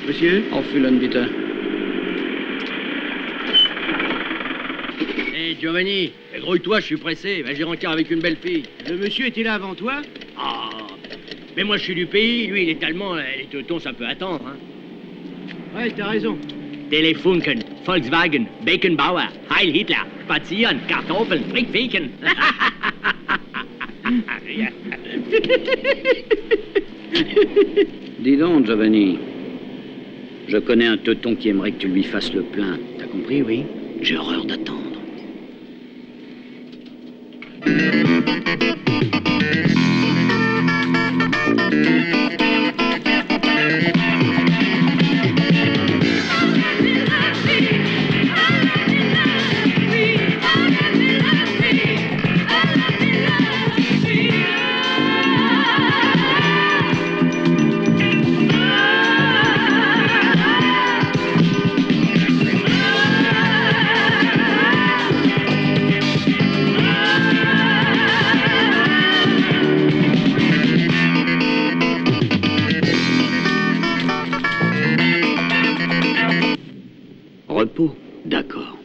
Monsieur? Aufführen, bitte. Hé, Giovanni, grouille-toi, je suis pressé. Va, j'ai rencard avec une belle fille. Le monsieur était là avant toi? Ah, mais moi, je suis du pays. Lui, il est allemand. Les teutons, ça peut attendre, hein. Ouais, t'as raison. Telefunken, Volkswagen, Beckenbauer, Heil Hitler, Spazieren, Kartoffeln, Frickfeken. Dis donc, Giovanni. Je connais un teuton qui aimerait que tu lui fasses le plein. T'as compris, oui? J'ai horreur d'attendre. Repos? D'accord.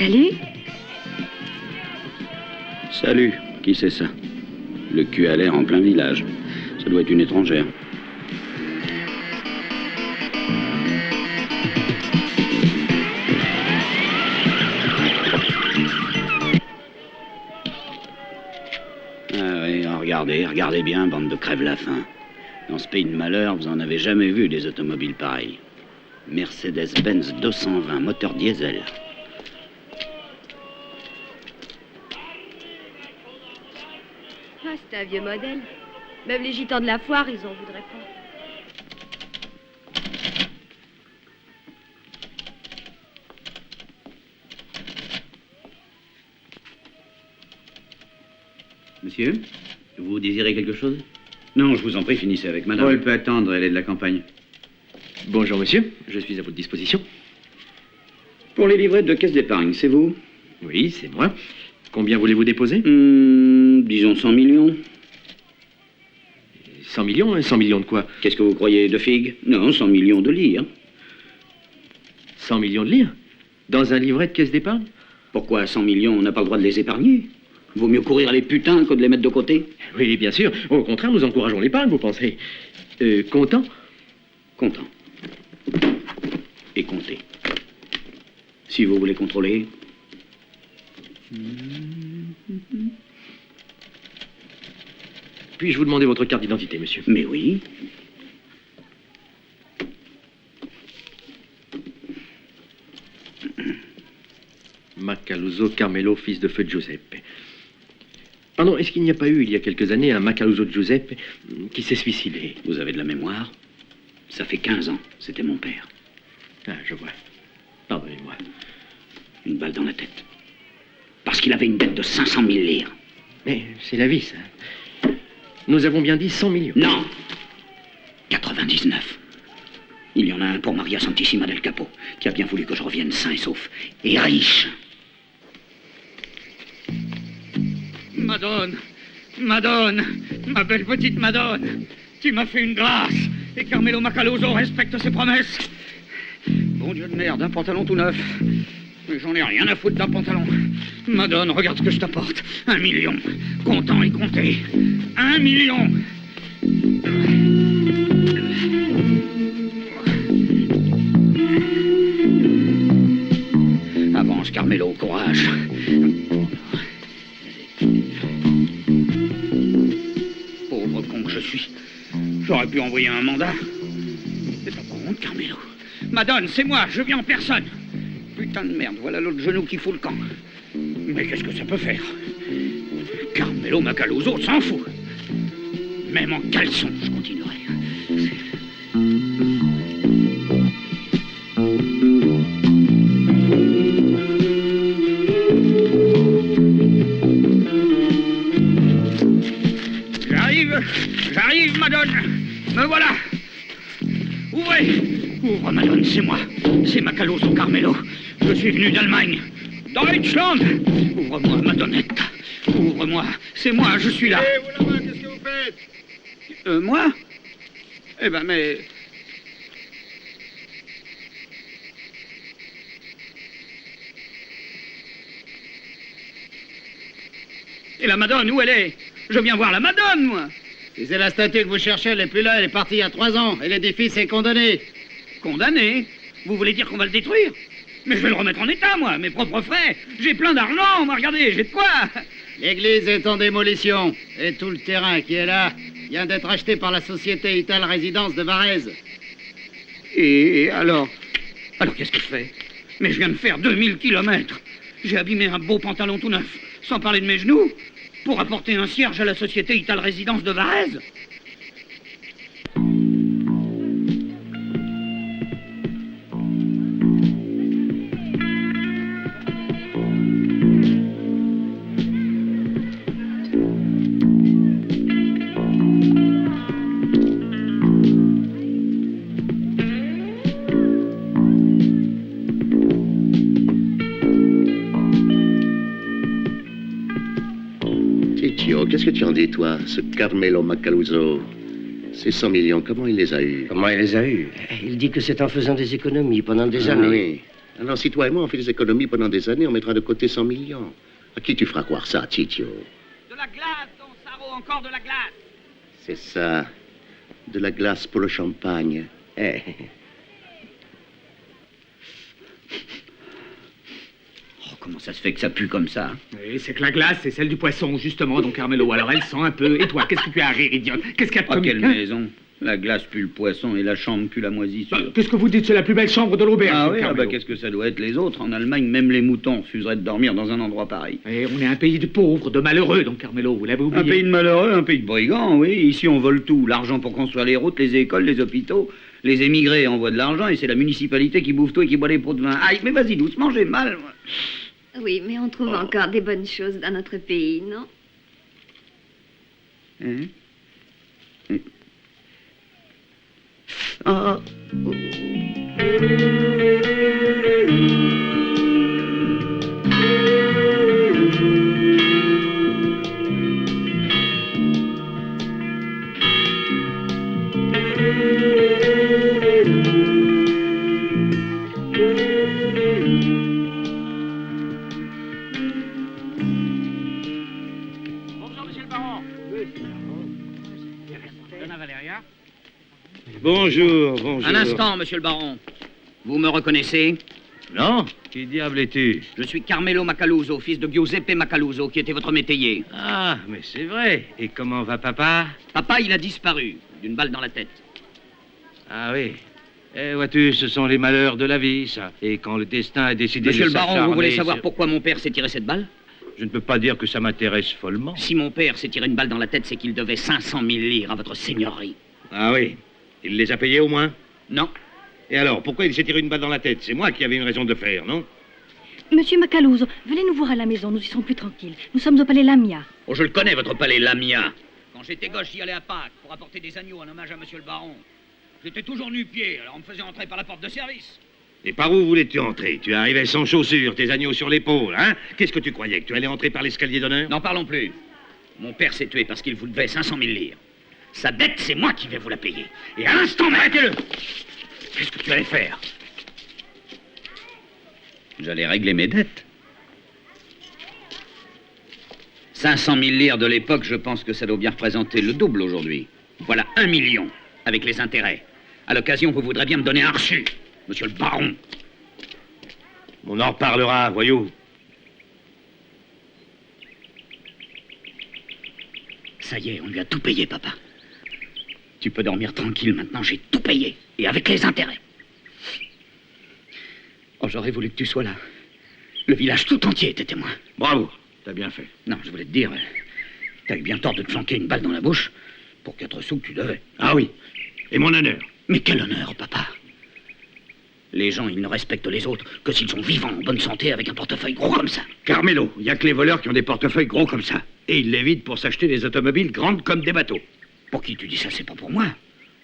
Salut. Salut. Qui c'est ça? Le cul à l'air en plein village. Ça doit être une étrangère. regardez bien, bande de crève-la-faim. Dans ce pays de malheur, vous en avez jamais vu des automobiles pareilles. Mercedes-Benz 220, moteur diesel. Ah, c'est un vieux modèle. Même les gitans de la foire, ils en voudraient pas. Monsieur, vous désirez quelque chose? Non, je vous en prie, finissez avec madame. Oh, elle peut attendre, elle est de la campagne. Bonjour, monsieur. Je suis à votre disposition. Pour les livrets de caisse d'épargne, c'est vous? Oui, c'est moi. Combien voulez-vous déposer? Disons 100 millions. 100 millions? 100 millions de quoi? Qu'est-ce que vous croyez, de figues? Non, 100 millions de livres. 100 millions de livres? Dans un livret de caisse d'épargne? Pourquoi 100 millions, on n'a pas le droit de les épargner? Vaut mieux courir les putains que de les mettre de côté. Oui, bien sûr. Au contraire, nous encourageons l'épargne, vous pensez. Comptant? Comptant. Et comptez. Si vous voulez contrôler. Puis-je vous demander votre carte d'identité, monsieur? Mais oui. Macaluso Carmelo, fils de feu Giuseppe. Pardon, est-ce qu'il n'y a pas eu, il y a quelques années, un Macaluso Giuseppe qui s'est suicidé? Vous avez de la mémoire? Ça fait 15 ans. C'était mon père. Ah, je vois. Pardonnez-moi. Une balle dans la tête. Parce qu'il avait une dette de 500 000 livres. Mais c'est la vie, ça. Nous avons bien dit 100 millions. Non 99. Il y en a un pour Maria Santissima del Capo, qui a bien voulu que je revienne sain et sauf. Et riche. Madone, Madone, ma belle petite Madone, tu m'as fait une grâce. Et Carmelo Macaluso respecte ses promesses. Bon Dieu de merde, un pantalon tout neuf. Mais j'en ai rien à foutre d'un pantalon. Madone, regarde ce que je t'apporte. 1 million. Comptant et compté. 1 million. Avance, Carmelo, courage. Pauvre con que je suis. J'aurais pu envoyer un mandat. C'est pas pour honte, Carmelo. Madone, c'est moi, je viens en personne. Putain de merde, voilà l'autre genou qui fout le camp. Mais qu'est-ce que ça peut faire? Carmelo Macaluso s'en fout. Même en caleçon, je continuerai. J'arrive, Madone. Me voilà. Ouvrez. Ouvre, Madone, c'est moi. C'est Macaluso Carmelo. Je suis venu d'Allemagne. Deutschland. Ouvre-moi, Madonnette. Ouvre-moi. C'est moi, je suis là. Hé, vous là-bas, qu'est-ce que vous faites? Moi? Eh ben, mais... Et la Madone, où elle est? Je viens voir la Madone, moi. Si c'est la statue que vous cherchez, elle n'est plus là, elle est partie il y a 3 ans. Et l'édifice est condamné. Condamné? Vous voulez dire qu'on va le détruire? Mais je vais le remettre en état, moi, mes propres frais. J'ai plein d'argent, moi, regardez, j'ai de quoi. L'église est en démolition. Et tout le terrain qui est là vient d'être acheté par la société Ital Résidence de Varèse. Et alors? Alors qu'est-ce que je fais? Mais je viens de faire 2000 kilomètres. J'ai abîmé un beau pantalon tout neuf, sans parler de mes genoux, pour apporter un cierge à la société Ital Résidence de Varèse. Titio, qu'est-ce que tu en dis, toi? Ce Carmelo Macaluso, ces 100 millions, comment il les a eus? Comment il les a eus? Il dit que c'est en faisant des économies pendant des années. Oui. Alors, si toi et moi, on fait des économies pendant des années, on mettra de côté 100 millions. À qui tu feras croire ça, Titio? De la glace, ton sarreau, encore de la glace. C'est ça. De la glace pour le champagne. Eh. comment ça se fait que ça pue comme ça? Oui, c'est que la glace, c'est celle du poisson, justement, donc Carmelo. Alors elle sent un peu. Et toi, qu'est-ce que tu as à rire, idiote? Qu'est-ce qu'il y a de Ah, comique, quelle hein? maison! La glace pue le poisson et la chambre pue la moisissure. Qu'est-ce que vous dites? C'est la plus belle chambre de l'auberge. Ah oui, Carmelo. qu'est-ce que ça doit être les autres? En Allemagne, même les moutons refuseraient de dormir dans un endroit pareil. Et on est un pays de pauvres, de malheureux, donc Carmelo, vous l'avez oublié. Un pays de malheureux, un pays de brigands, oui. Ici, on vole tout. L'argent pour construire les routes, les écoles, les hôpitaux. Les émigrés envoient de l'argent et c'est la municipalité qui bouffe tout et qui boit les pots de vin. Aïe, mais vas-y, doucement, j'ai mal, moi. Oui, mais on trouve encore des bonnes choses dans notre pays, non? Hein? Ah. Bonjour, monsieur le baron. Donna Valéria. Bonjour, bonjour. Un instant, monsieur le baron. Vous me reconnaissez? Non? Qui diable es-tu? Je suis Carmelo Macaluso, fils de Giuseppe Macaluso, qui était votre métayer. Ah, mais c'est vrai. Et comment va papa? Papa, il a disparu, d'une balle dans la tête. Ah oui. Eh, vois-tu, ce sont les malheurs de la vie, ça. Et quand le destin a décidé Monsieur de le baron, vous s'acharner voulez savoir sur- pourquoi mon père s'est tiré cette balle? Je ne peux pas dire que ça m'intéresse follement. Si mon père s'est tiré une balle dans la tête, c'est qu'il devait 500 000 livres à votre seigneurie. Ah oui. Il les a payés au moins? Non. Et alors, pourquoi il s'est tiré une balle dans la tête? C'est moi qui avais une raison de faire, non? Monsieur Macaluso, venez nous voir à la maison, nous y serons plus tranquilles. Nous sommes au palais Lamia. Oh, je le connais, votre palais Lamia. Quand j'étais gauche, j'y allais à Pâques pour apporter des agneaux en hommage à monsieur le baron. J'étais toujours nu-pied, alors on me faisait entrer par la porte de service. Et par où voulais-tu entrer? Tu arrivais sans chaussures, tes agneaux sur l'épaule, hein? Qu'est-ce que tu croyais? Que tu allais entrer par l'escalier d'honneur? N'en parlons plus. Mon père s'est tué parce qu'il vous devait 500 000 livres. Sa dette, c'est moi qui vais vous la payer. Et à l'instant, mais arrêtez-le! Qu'est-ce que tu allais faire? J'allais régler mes dettes. 500 000 livres de l'époque, je pense que ça doit bien représenter le double aujourd'hui. Voilà 1 million, avec les intérêts. À l'occasion, vous voudrez bien me donner un reçu, monsieur le baron. On en reparlera, voyou. Ça y est, on lui a tout payé, papa. Tu peux dormir tranquille maintenant, j'ai tout payé. Et avec les intérêts. Oh, j'aurais voulu que tu sois là. Le village tout entier était témoin. Bravo, t'as bien fait. Non, je voulais te dire, t'as eu bien tort de te flanquer une balle dans la bouche pour 4 sous que tu devais. Ah oui, et mon honneur. Mais quel honneur, papa. Les gens, ils ne respectent les autres que s'ils sont vivants, en bonne santé, avec un portefeuille gros comme ça. Carmelo, il n'y a que les voleurs qui ont des portefeuilles gros comme ça. Et ils l'évitent pour s'acheter des automobiles grandes comme des bateaux. Pour qui tu dis ça? C'est pas pour moi.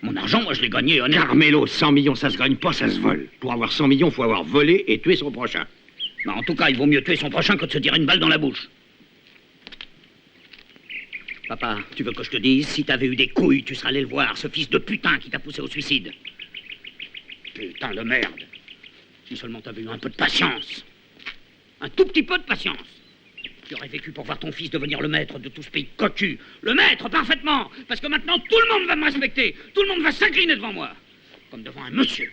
Mon argent, moi, je l'ai gagné honnête. Carmelo, 100 millions, ça se gagne pas, ça se vole. Pour avoir 100 millions, faut avoir volé et tué son prochain. Mais en tout cas, il vaut mieux tuer son prochain que de se tirer une balle dans la bouche. Papa, tu veux que je te dise, si t'avais eu des couilles, tu serais allé le voir, ce fils de putain qui t'a poussé au suicide. Putain de merde. Si seulement t'avais eu un peu de patience. Un tout petit peu de patience. Tu aurais vécu pour voir ton fils devenir le maître de tout ce pays cocu. Le maître, parfaitement. Parce que maintenant, tout le monde va me respecter. Tout le monde va s'incliner devant moi. Comme devant un monsieur.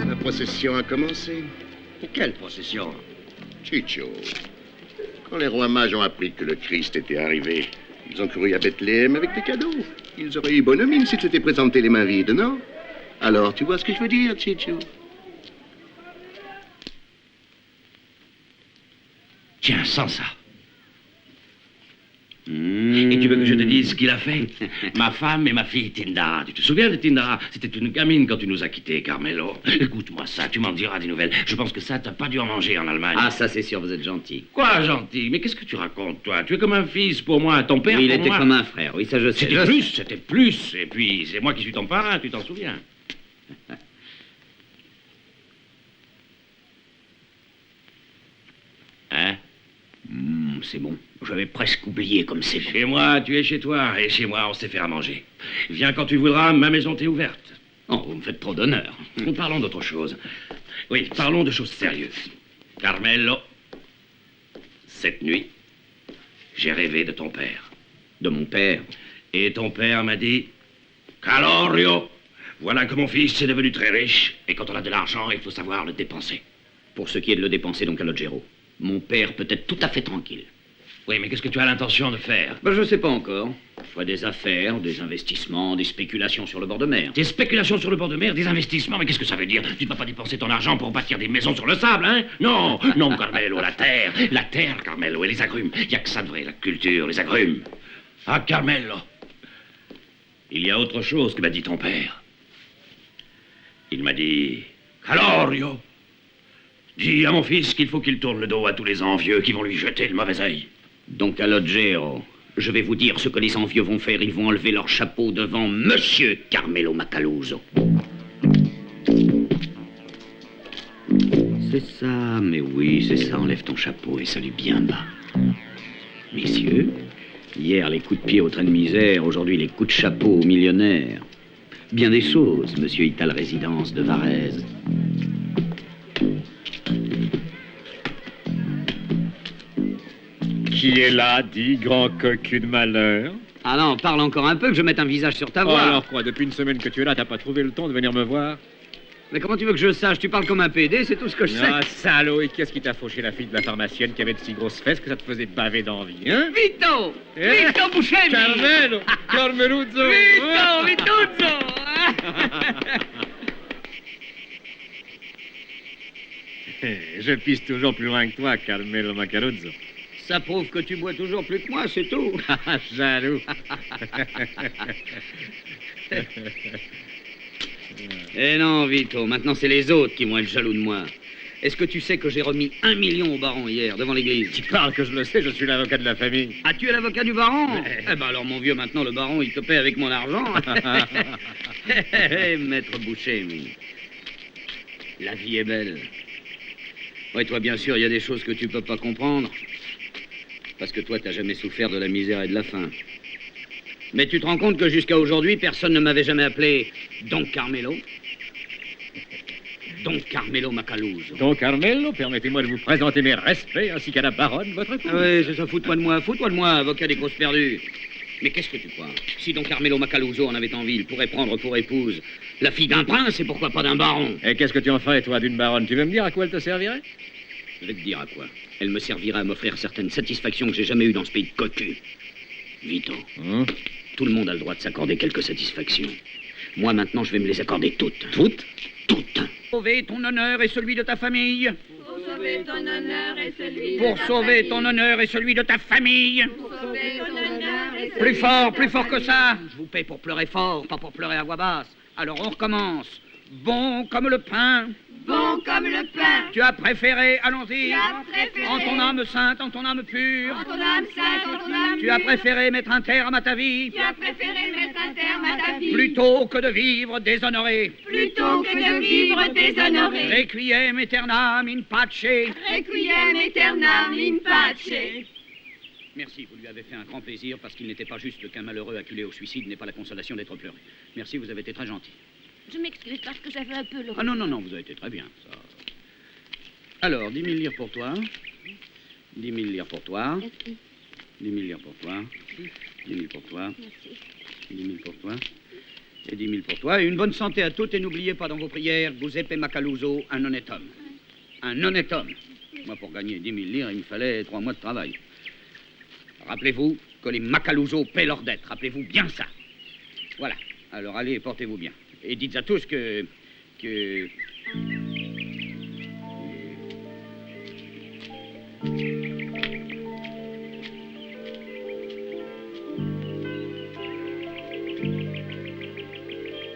La procession a commencé. Quelle procession? Ciccio, quand les rois mages ont appris que le Christ était arrivé, ils ont couru à Bethléem avec des cadeaux. Ils auraient eu bonne mine s'ils s'étaient présentés les mains vides, non? Alors, tu vois ce que je veux dire, Ciccio? Tiens, sans ça. Et tu veux que je te dise ce qu'il a fait? Ma femme et ma fille Tindara. Tu te souviens de Tindara? C'était une gamine quand tu nous as quittés, Carmelo. Écoute-moi ça, tu m'en diras des nouvelles. Je pense que ça, t'as pas dû en manger en Allemagne. Ah, ça c'est sûr, vous êtes gentil. Quoi, gentil? Mais qu'est-ce que tu racontes, toi? Tu es comme un fils pour moi, ton père Oui, il pour était moi. comme un frère, oui, ça je sais. C'était plus, c'était plus. Et puis, c'est moi qui suis ton parrain, tu t'en souviens? Hein? C'est bon. J'avais presque oublié comme c'est bon. Chez moi, tu es chez toi, et chez moi, on sait faire à manger. Viens quand tu voudras, ma maison t'est ouverte. Oh, vous me faites trop d'honneur. Parlons d'autre chose. Oui, parlons de choses sérieuses. Carmelo, cette nuit, j'ai rêvé de ton père. De mon père. Et ton père m'a dit... Calorio, voilà que mon fils est devenu très riche. Et quand on a de l'argent, il faut savoir le dépenser. Pour ce qui est de le dépenser, donc, Calogero, mon père peut être tout à fait tranquille. Oui, mais qu'est-ce que tu as l'intention de faire? Ben, je sais pas encore. Soit des affaires, des investissements, des spéculations sur le bord de mer. Des spéculations sur le bord de mer, des investissements, mais qu'est-ce que ça veut dire? Tu ne vas pas dépenser ton argent pour bâtir des maisons sur le sable, hein? Non, non, Carmelo, la terre, Carmelo, et les agrumes. Il n'y a que ça de vrai, la culture, les agrumes. Ah, Carmelo, il y a autre chose que m'a dit ton père. Il m'a dit, Calorio, dis à mon fils qu'il faut qu'il tourne le dos à tous les envieux qui vont lui jeter le mauvais œil. Donc, Calogero, je vais vous dire ce que les envieux vont faire. Ils vont enlever leur chapeau devant Monsieur Carmelo Macaluso. C'est ça, mais oui, c'est ça. Enlève ton chapeau et salue bien bas. Messieurs, hier les coups de pied au train de misère, aujourd'hui les coups de chapeau aux millionnaires. Bien des choses, Monsieur Ital Résidence de Varèse. Qui est là, dit, grand cocu de malheur? Ah non, parle encore un peu que je mette un visage sur ta voix. Oh, alors quoi, depuis une semaine que tu es là, t'as pas trouvé le temps de venir me voir? Mais comment tu veux que je sache? Tu parles comme un PD, c'est tout ce que je sais. Ah, salaud, et qu'est-ce qui t'a fauché la fille de la pharmacienne qui avait de si grosses fesses que ça te faisait baver d'envie, hein? Vito! Vito Buscemi! Carmelo! Carmeluzzo! Vito! Vituzzo! Je pisse toujours plus loin que toi, Carmelo Macaruzzo. Ça prouve que tu bois toujours plus que moi, c'est tout. Jaloux. Eh non, Vito, maintenant c'est les autres qui vont être jaloux de moi. Est-ce que tu sais que j'ai remis 1 million au baron hier, devant l'église? Tu parles que je le sais, je suis l'avocat de la famille. Ah, tu es l'avocat du baron? Eh ben alors, mon vieux, maintenant, le baron, il te paie avec mon argent. Maître Buscemi. La vie est belle. Oui, toi, bien sûr, il y a des choses que tu peux pas comprendre. Parce que toi, t'as jamais souffert de la misère et de la faim. Mais tu te rends compte que jusqu'à aujourd'hui, personne ne m'avait jamais appelé Don Carmelo? Don Carmelo Macaluso. Don Carmelo, permettez-moi de vous présenter mes respects ainsi qu'à la baronne, votre épouse. Ah oui, c'est ça, fous-toi de moi, avocat des causes perdues. Mais qu'est-ce que tu crois? Si Don Carmelo Macaluso en avait envie, il pourrait prendre pour épouse la fille d'un prince et pourquoi pas d'un baron? Et qu'est-ce que tu en ferais, toi, d'une baronne? Tu veux me dire à quoi elle te servirait? Je vais te dire à quoi. Elle me servira à m'offrir certaines satisfactions que j'ai jamais eues dans ce pays de cocu. Vito, tout le monde a le droit de s'accorder quelques satisfactions. Moi, maintenant, je vais me les accorder toutes. Toutes? Toutes. Sauver ton honneur et celui de ta famille. Pour sauver ton honneur et celui Pour sauver ton honneur et celui de ta famille. Pour sauver ton honneur et celui Plus fort que ça. Je vous paie pour pleurer fort, pas pour pleurer à voix basse. Alors on recommence. Bon comme le pain. bon comme le pain. Tu as préféré, allons-y. Tu as préféré. En ton âme sainte, en ton âme pure. En ton âme sainte, en ton âme Tu as pure. préféré mettre un terme à ta vie. Tu as préféré mettre un terme à ta vie. Plutôt que de vivre déshonoré. Plutôt que de vivre déshonoré. Requiem aeternam in pace. Requiem aeternam in pace. Merci, vous lui avez fait un grand plaisir parce qu'il n'était pas juste qu'un malheureux acculé au suicide n'est pas la consolation d'être pleuré. Merci, vous avez été très gentil. Je m'excuse parce que j'avais un peu le... Ah non, vous avez été très bien, ça. Alors, 10 000 lire pour toi. 10 000 lire pour toi. Merci. 10 000 lire pour toi. 10 000 pour toi. Merci. 10 000 pour toi. Et 10 000 pour toi. Et une bonne santé à toutes. Et n'oubliez pas dans vos prières, Giuseppe Macaluso, un honnête homme. Un honnête homme. Moi, pour gagner 10 000 lire, il me fallait 3 mois de travail. Rappelez-vous que les Macaluso paient leurs dettes. Rappelez-vous bien ça. Voilà. Alors, allez, portez-vous bien. Et dites à tous que...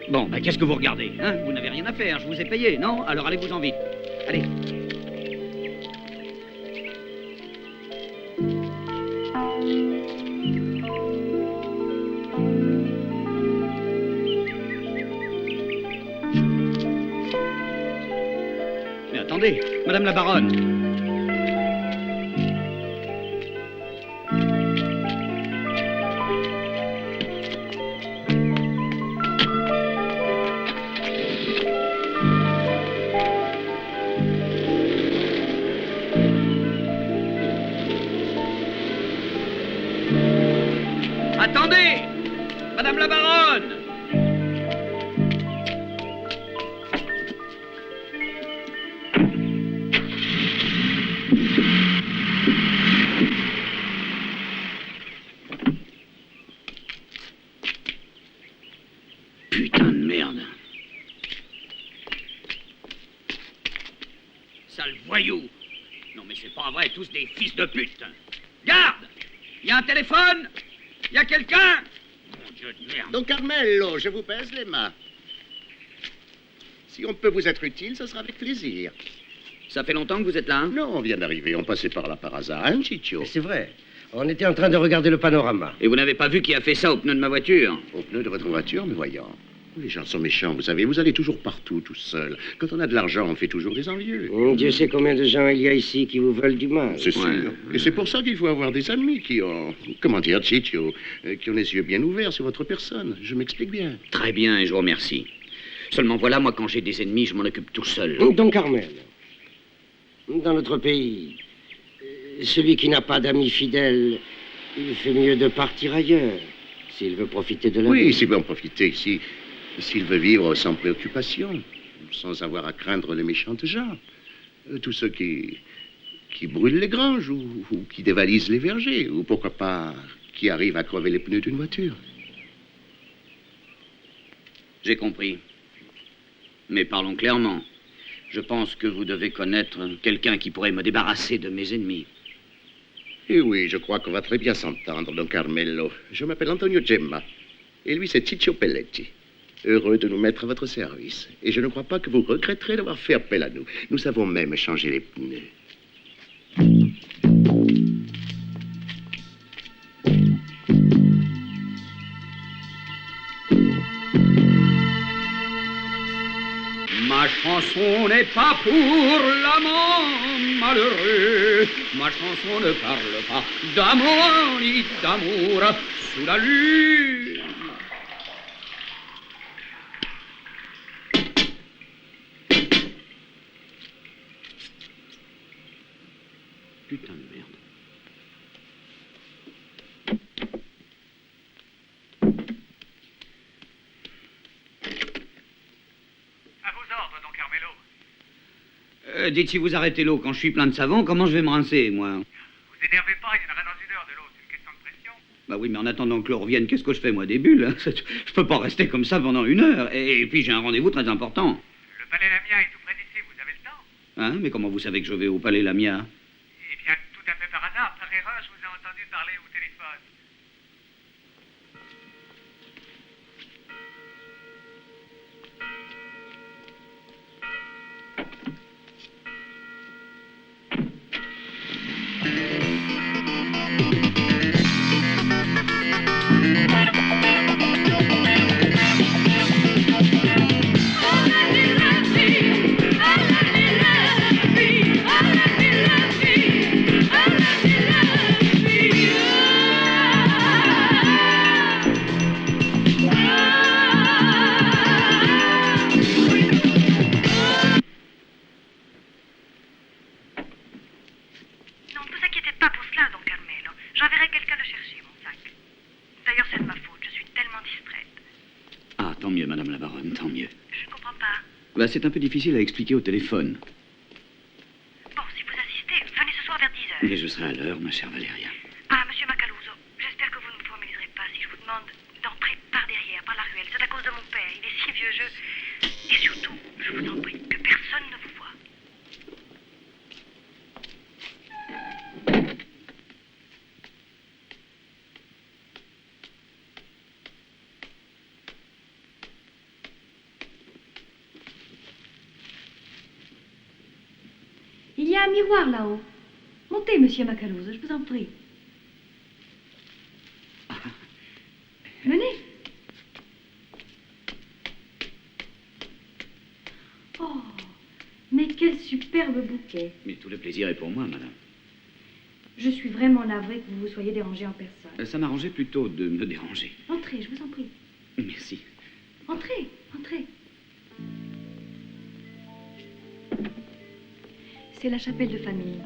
Bon, ben qu'est-ce que vous regardez, hein? Vous n'avez rien à faire, je vous ai payé, non? Alors allez-vous-en vite. Allez. Mais attendez, Madame la Baronne. Attendez! Madame la baronne! Putain de merde. Sale voyou. Non mais c'est pas vrai, tous des fils de pute. Garde! Il y a un téléphone? Il y a quelqu'un? Mon Dieu de merde. Donc, Carmelo, je vous pèse les mains. Si on peut vous être utile, ce sera avec plaisir. Ça fait longtemps que vous êtes là, hein? Non, on vient d'arriver, on passait par là par hasard, hein, Chicho? C'est vrai. On était en train de regarder le panorama. Et vous n'avez pas vu qui a fait ça au pneu de ma voiture? Au pneu de votre voiture, mais voyons. Les gens sont méchants, vous savez, vous allez toujours partout, tout seul. Quand on a de l'argent, on fait toujours des envieux. Dieu sait combien de gens il y a ici qui vous veulent du mal. C'est sûr. Ouais. Et c'est pour ça qu'il faut avoir des amis qui ont, comment dire, Chicho, qui ont les yeux bien ouverts sur votre personne. Je m'explique bien. Très bien, et je vous remercie. Seulement voilà, moi, quand j'ai des ennemis, je m'en occupe tout seul. Donc, Carmel, dans notre pays, celui qui n'a pas d'amis fidèles, il fait mieux de partir ailleurs, s'il veut profiter de la vie. Oui, s'il veut en profiter, s'il veut vivre sans préoccupation, sans avoir à craindre les méchantes gens. Tous ceux qui brûlent les granges ou qui dévalisent les vergers, ou pourquoi pas qui arrivent à crever les pneus d'une voiture. J'ai compris. Mais parlons clairement. Je pense que vous devez connaître quelqu'un qui pourrait me débarrasser de mes ennemis. Et oui, je crois qu'on va très bien s'entendre, Don Carmelo. Je m'appelle Antonio Gemma. Et lui, c'est Ciccio Pelletti. Heureux de nous mettre à votre service. Et je ne crois pas que vous regretterez d'avoir fait appel à nous. Nous savons même changer les pneus. Ma chanson n'est pas pour l'amant malheureux. Ma chanson ne parle pas d'amant ni d'amour sous la lune. Putain de merde. À vos ordres, Don Carmelo. Dites, si vous arrêtez l'eau quand je suis plein de savon, comment je vais me rincer, moi? Vous énervez pas, il y en aura dans une heure de l'eau, c'est une question de pression. Bah oui, mais en attendant que l'eau revienne, qu'est-ce que je fais, moi, des bulles, hein? Je peux pas rester comme ça pendant 1 heure. Et puis j'ai un rendez-vous très important. Le palais Lamia est tout près d'ici, vous avez le temps? Hein? Mais comment vous savez que je vais au palais Lamia? Eh bien, tout à fait par hasard, par erreur, je vous ai entendu parler au téléphone. Non, ne vous inquiétez pas pour cela, Don Carmelo. J'enverrai quelqu'un le chercher, mon sac. D'ailleurs, c'est de ma faute. Je suis tellement distraite. Ah, tant mieux, madame la baronne, tant mieux. Je ne comprends pas. Bah, c'est un peu difficile à expliquer au téléphone. Bon, si vous insistez, venez ce soir vers 10 heures. Mais je serai à l'heure, ma chère Valéria. Ah, monsieur Macaluso, j'espère que vous ne me promenerez pas si je vous demande d'entrer par derrière, par la ruelle. C'est à cause de mon père. Il est si vieux, Et surtout, je vous en prie, que personne ne vous voie. Il y a un miroir là-haut. Montez, monsieur Macaluso, je vous en prie. Venez. Oh, mais quel superbe bouquet. Mais tout le plaisir est pour moi, madame. Je suis vraiment navrée que vous vous soyez dérangé en personne. Ça m'arrangeait plutôt de me déranger. Entrez, je vous en prie. Merci. Entrez, entrez. C'est la chapelle de famille.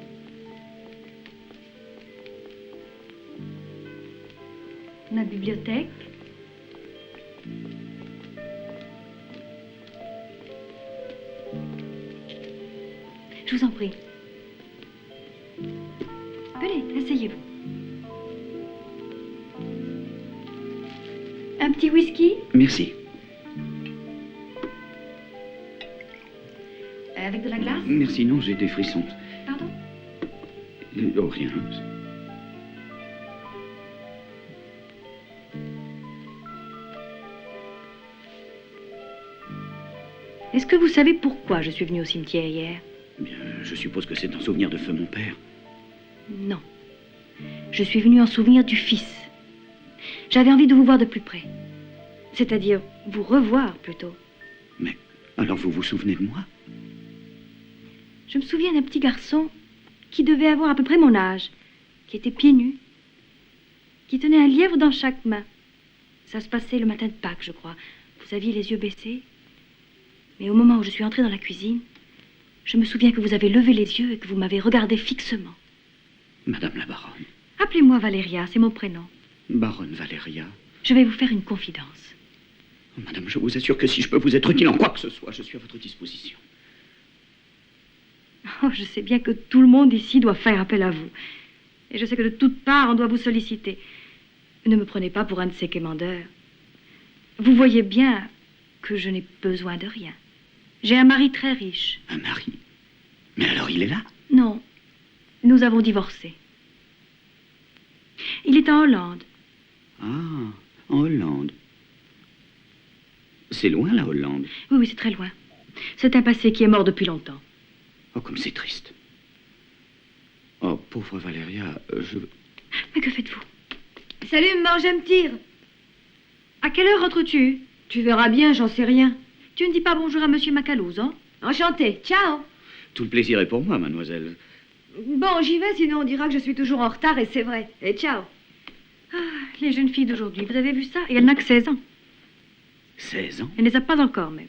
Ma bibliothèque. Je vous en prie. Venez, asseyez-vous. Un petit whisky Merci. avec de la glace? Merci, non, j'ai des frissons. Pardon? Oh, rien. Est-ce que vous savez pourquoi je suis venue au cimetière hier? Bien, je suppose que c'est un souvenir de feu mon père. Non. Je suis venue en souvenir du fils. J'avais envie de vous voir de plus près. C'est-à-dire, vous revoir plutôt. Mais, alors vous vous souvenez de moi? Je me souviens d'un petit garçon qui devait avoir à peu près mon âge, qui était pieds nus, qui tenait un lièvre dans chaque main. Ça se passait le matin de Pâques, je crois. Vous aviez les yeux baissés. Mais au moment où je suis entrée dans la cuisine, je me souviens que vous avez levé les yeux et que vous m'avez regardé fixement. Madame la baronne. Appelez-moi Valéria, c'est mon prénom. Baronne Valéria. Je vais vous faire une confidence. Madame, je vous assure que si je peux vous être utile en quoi que ce soit, je suis à votre disposition. Oh, je sais bien que tout le monde ici doit faire appel à vous. Et je sais que de toutes parts, on doit vous solliciter. Ne me prenez pas pour un de ces quémandeurs. Vous voyez bien que je n'ai besoin de rien. J'ai un mari très riche. Un mari? Mais alors il est là? Non, nous avons divorcé. Il est en Hollande. Ah, en Hollande. C'est loin, la Hollande. Oui, oui, c'est très loin. C'est un passé qui est mort depuis longtemps. Oh, comme c'est triste. Oh, pauvre Valéria, je... Mais que faites-vous? Salut, maman, je me tire. À quelle heure rentres-tu? Tu verras bien, j'en sais rien. Tu ne dis pas bonjour à monsieur Macalouse, hein? Enchanté, ciao. Tout le plaisir est pour moi, mademoiselle. Bon, j'y vais, sinon on dira que je suis toujours en retard, et c'est vrai. Et ciao. Ah, les jeunes filles d'aujourd'hui, vous avez vu ça? Et elle n'a que 16 ans. 16 ans? Elle ne les a pas encore, même.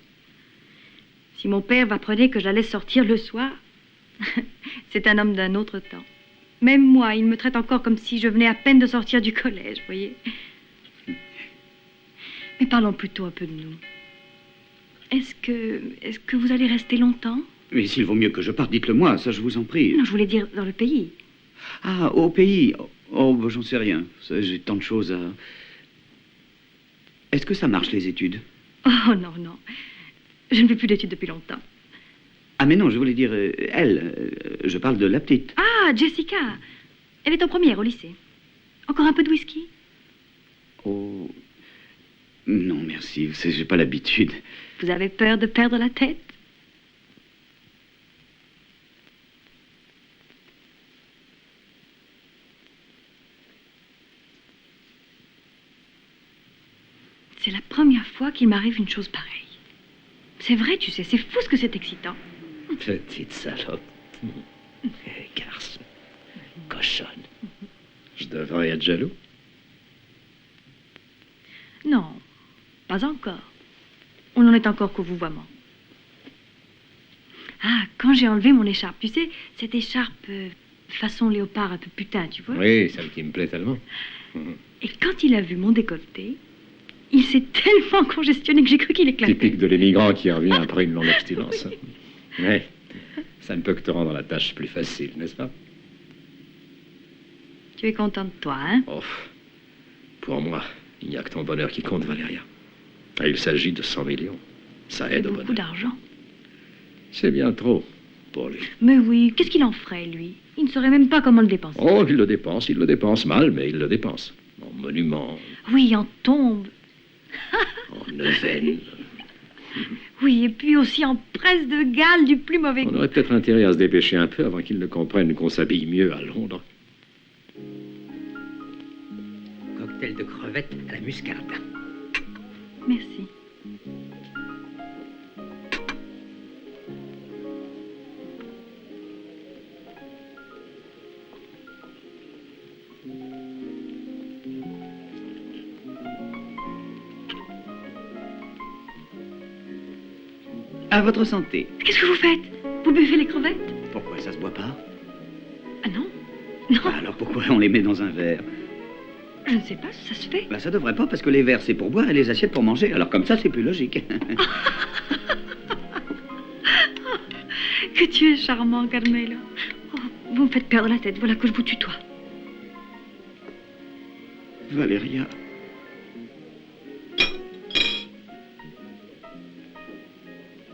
Si mon père m'apprenait que je la laisse sortir le soir, c'est un homme d'un autre temps. Même moi, il me traite encore comme si je venais à peine de sortir du collège, voyez. Mais parlons plutôt un peu de nous. Est-ce que vous allez rester longtemps? Mais s'il vaut mieux que je parte, dites-le moi, ça je vous en prie. Non, je voulais dire dans le pays. Ah, au pays? Oh, bah, j'en sais rien. J'ai tant de choses à... Est-ce que ça marche, les études? Oh, non, non. Je ne fais plus d'études depuis longtemps. Ah, mais non, je voulais dire elle. Je parle de la petite. Ah, Jessica. Elle est en première au lycée. Encore un peu de whisky? Oh... Non, merci. Vous savez, j'ai pas l'habitude. Vous avez peur de perdre la tête? C'est la première fois qu'il m'arrive une chose pareille. C'est vrai, tu sais, c'est fou ce que c'est excitant. Petite salope. Garce. Cochonne. Je devrais être jaloux? Non, pas encore. On n'en est encore qu'au vouvoiement. Ah, quand j'ai enlevé mon écharpe, tu sais, cette écharpe façon léopard un peu putain, tu vois? Oui, celle qui me plaît tellement. Et quand il a vu mon décolleté, il s'est tellement congestionné que j'ai cru qu'il éclatait. Typique de l'émigrant qui revient après une longue abstinence. Oui. Ça ne peut que te rendre la tâche plus facile, n'est-ce pas? Tu es content de toi, hein? Oh, pour moi, il n'y a que ton bonheur qui compte, Valéria. Et il s'agit de 100 millions. Ça aide au bonheur. Beaucoup d'argent. C'est bien trop pour lui. Mais oui, qu'est-ce qu'il en ferait, lui? Il ne saurait même pas comment le dépenser. Oh, il le dépense mal, mais il le dépense. En monuments, Oui, en tombe. en neuvaines. Oui, et puis aussi en presse de Galles du plus mauvais On goût. aurait peut-être intérêt à se dépêcher un peu avant qu'il ne comprenne qu'on s'habille mieux à Londres. Cocktail de crevettes à la muscade. Merci. À votre santé. Qu'est-ce que vous faites? Vous buvez les crevettes? Pourquoi ça se boit pas? Ah non? Non. Alors pourquoi on les met dans un verre? Je ne sais pas, ça se fait. Ben, ça devrait pas, parce que les verres, c'est pour boire et les assiettes pour manger. Alors comme ça, c'est plus logique. Que tu es charmant, Carmelo. Oh, vous me faites perdre la tête, voilà que je vous tutoie. Valéria.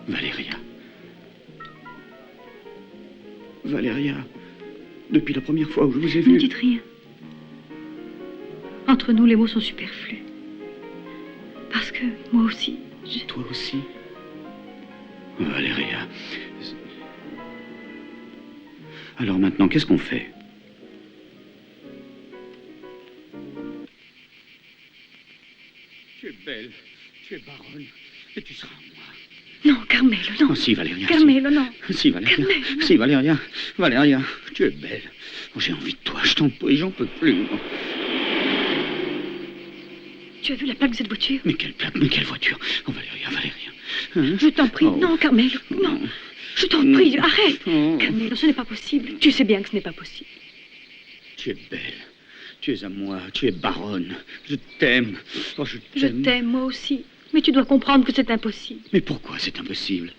Valéria. Valéria. Depuis la première fois où je vous ai Ne vu... dites rien. Entre nous, les mots sont superflus. Parce que moi aussi, Toi aussi. Valéria. Alors maintenant, qu'est-ce qu'on fait? Tu es belle, tu es baronne, et tu seras moi. Non, Carmelo, non. Oh, si, Valéria. Carmelo, non. Si, Valéria. Carmelo, non. Si, Valéria. Valéria, tu es belle. Oh, j'ai envie de toi, je t'en prie, j'en peux plus. Tu as vu la plaque de cette voiture? Mais quelle plaque, mais quelle voiture? Oh, Valéria, Valéria. Hein? Je t'en prie. Oh. Non, Carmelo, non. Je t'en prie, arrête. Oh. Carmelo, ce n'est pas possible. Tu sais bien que ce n'est pas possible. Tu es belle. Tu es à moi, tu es baronne. Je t'aime. Oh, je Je t'aime. t'aime, moi aussi. Mais tu dois comprendre que c'est impossible. Mais pourquoi c'est impossible?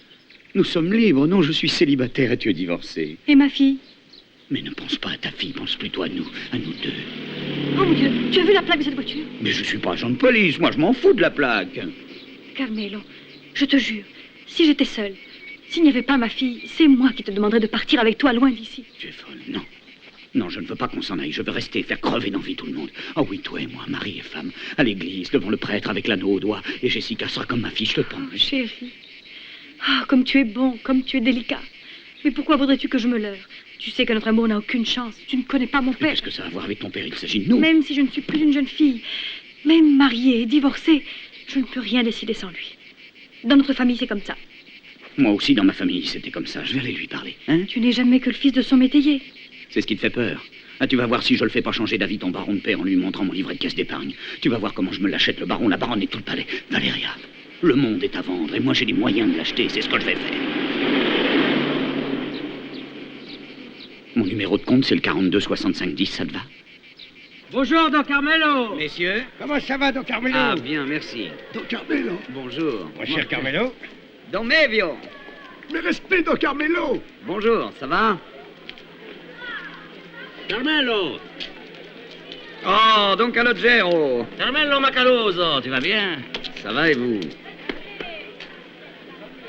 Nous sommes libres, non, je suis célibataire et tu es divorcé. Et ma fille? Mais ne pense pas à ta fille, pense plutôt à nous deux. Oh mon Dieu, tu as vu la plaque de cette voiture? Mais je suis pas agent de police, moi je m'en fous de la plaque. Carmelo, je te jure, si j'étais seule, s'il n'y avait pas ma fille, c'est moi qui te demanderais de partir avec toi loin d'ici. Tu es folle, non. Non, je ne veux pas qu'on s'en aille, je veux rester, faire crever d'envie tout le monde. Oh oui, toi et moi, mari et femme, à l'église, devant le prêtre avec l'anneau au doigt, et Jessica sera comme ma fille, je te prends. Oh, chérie. Ah, comme tu es bon, comme tu es délicat. Mais pourquoi voudrais-tu que je me leurre? Tu sais que notre amour n'a aucune chance. Tu ne connais pas mon Mais père. qu'est-ce que ça a à voir avec ton père? Il s'agit de nous. Même si je ne suis plus une jeune fille, même mariée et divorcée, je ne peux rien décider sans lui. Dans notre famille, c'est comme ça. Moi aussi, dans ma famille, c'était comme ça. Je vais aller lui parler, hein? Tu n'es jamais que le fils de son métayer. C'est ce qui te fait peur. Ah, tu vas voir si je le fais pas changer d'avis, ton baron de père, en lui montrant mon livret de caisse d'épargne. Tu vas voir comment je me l'achète, le baron, la baronne et tout le palais. Valéria, le monde est à vendre et moi j'ai les moyens de l'acheter. C'est ce que je vais faire. Mon numéro de compte, c'est le 42 65 10, ça te va? Bonjour, Don Carmelo. Messieurs. Comment ça va, Don Carmelo? Ah, bien, merci. Don Carmelo. Bonjour. Mon cher Carmelo. Don Mevio. Mais respect, Don Carmelo. Bonjour, ça va? Carmelo! Oh, Don Calogero. Carmelo Macaluso, tu vas bien? Ça va et vous?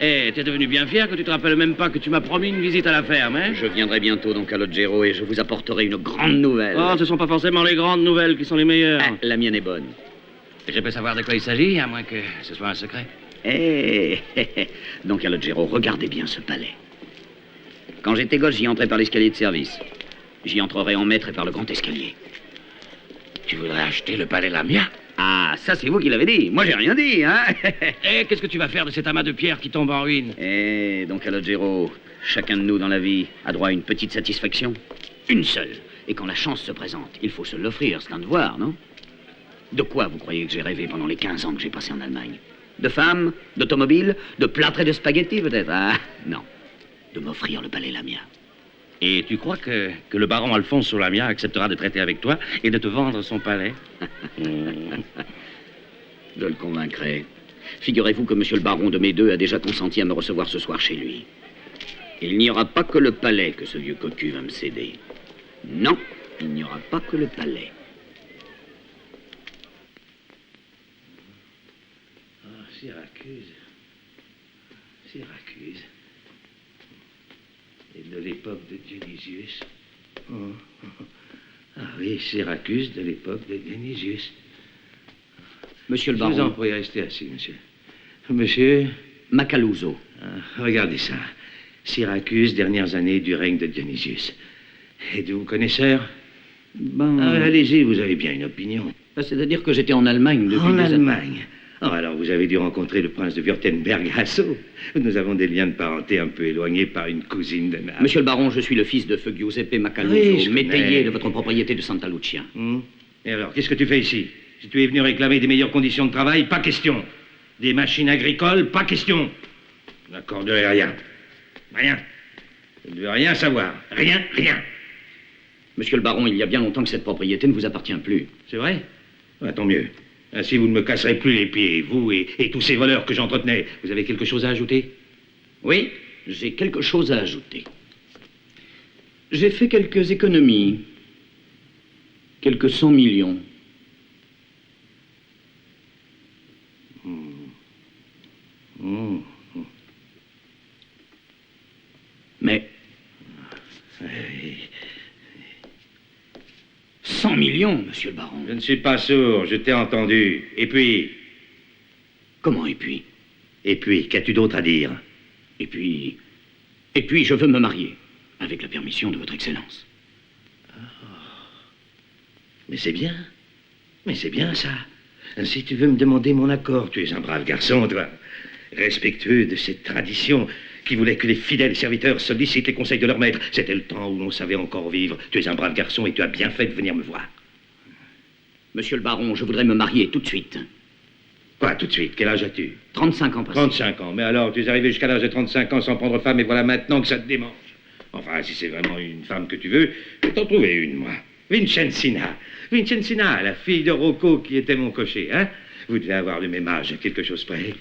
Eh, t'es devenu bien fier que tu te rappelles même pas que tu m'as promis une visite à la ferme, hein? Je viendrai bientôt, Don Calogero, et je vous apporterai une grande nouvelle. Oh, ce sont pas forcément les grandes nouvelles qui sont les meilleures. Ah, la mienne est bonne. Je peux savoir de quoi il s'agit, à moins que ce soit un secret. Don Calogero, regardez bien ce palais. Quand j'étais gosse, j'y entrais par l'escalier de service. J'y entrerai en maître et par le grand escalier. Tu voudrais acheter le palais Lamia? Ah, ça c'est vous qui l'avez dit. Moi j'ai rien dit, hein. Eh, qu'est-ce que tu vas faire de cet amas de pierre qui tombe en ruine? Don Calogero, chacun de nous dans la vie a droit à une petite satisfaction. Une seule. Et quand la chance se présente, il faut se l'offrir, c'est un devoir, non? De quoi vous croyez que j'ai rêvé pendant les 15 ans que j'ai passé en Allemagne? De femmes? D'automobiles? De plâtre et de spaghettis, peut-être? Ah, non. De m'offrir le palais Lamia. Et tu crois que le baron Alfonso Lamia acceptera de traiter avec toi et de te vendre son palais? Je le convaincrai. Figurez-vous que monsieur le baron de Médeux a déjà consenti à me recevoir ce soir chez lui. Il n'y aura pas que le palais que ce vieux cocu va me céder. Non, il n'y aura pas que le palais. Ah, Syracuse. Syracuse. Et de l'époque de Dionysius. Ah oui, Syracuse de l'époque de Dionysius. Monsieur le Je vous en baron. prie, restez assis, monsieur. Monsieur? Macaluso. Ah, regardez ça. Syracuse, dernières années du règne de Dionysius. Êtes-vous connaisseur? Ben... Allez-y, vous avez bien une opinion. C'est-à-dire que j'étais en Allemagne depuis En des années. Allemagne? Oh, alors vous avez dû rencontrer le prince de Württemberg-Hasso. Nous avons des liens de parenté un peu éloignés par une cousine de Naples. Monsieur le baron, je suis le fils de feu Giuseppe Macaluso, Oui, je métayer connais. de votre propriété de Santa Lucia. Et alors, qu'est-ce que tu fais ici? Si tu es venu réclamer des meilleures conditions de travail, pas question. Des machines agricoles, pas question. Je n'accorderai rien. Rien. Je ne veux rien savoir. Rien, rien. Monsieur le baron, il y a bien longtemps que cette propriété ne vous appartient plus. C'est vrai? Ah, tant mieux. Ainsi, vous ne me casserez plus les pieds, vous et tous ces voleurs que j'entretenais. Vous avez quelque chose à ajouter? Oui, j'ai quelque chose à ajouter. J'ai fait quelques économies. Quelques 100 millions. Mais... 100 millions, monsieur le baron. Je ne suis pas sourd, je t'ai entendu. Et puis... Comment et puis? Et puis, qu'as-tu d'autre à dire? Et puis, je veux me marier, avec la permission de votre Excellence. Mais c'est bien. Mais c'est bien, ça. Si tu veux me demander mon accord, tu es un brave garçon, toi. Respectueux de cette tradition qui voulait que les fidèles serviteurs sollicitent les conseils de leur maître. C'était le temps où l'on savait encore vivre. Tu es un brave garçon et tu as bien fait de venir me voir. Monsieur le baron, je voudrais me marier tout de suite. Quoi, tout de suite? Quel âge as-tu? 35 ans passés. 35 ans. Mais alors, tu es arrivé jusqu'à l'âge de 35 ans sans prendre femme et voilà maintenant que ça te démange. Enfin, si c'est vraiment une femme que tu veux, je vais t'en trouver une, moi. Vincenzina. Vincenzina, la fille de Rocco qui était mon cocher, hein? Vous devez avoir le même âge, à quelque chose près.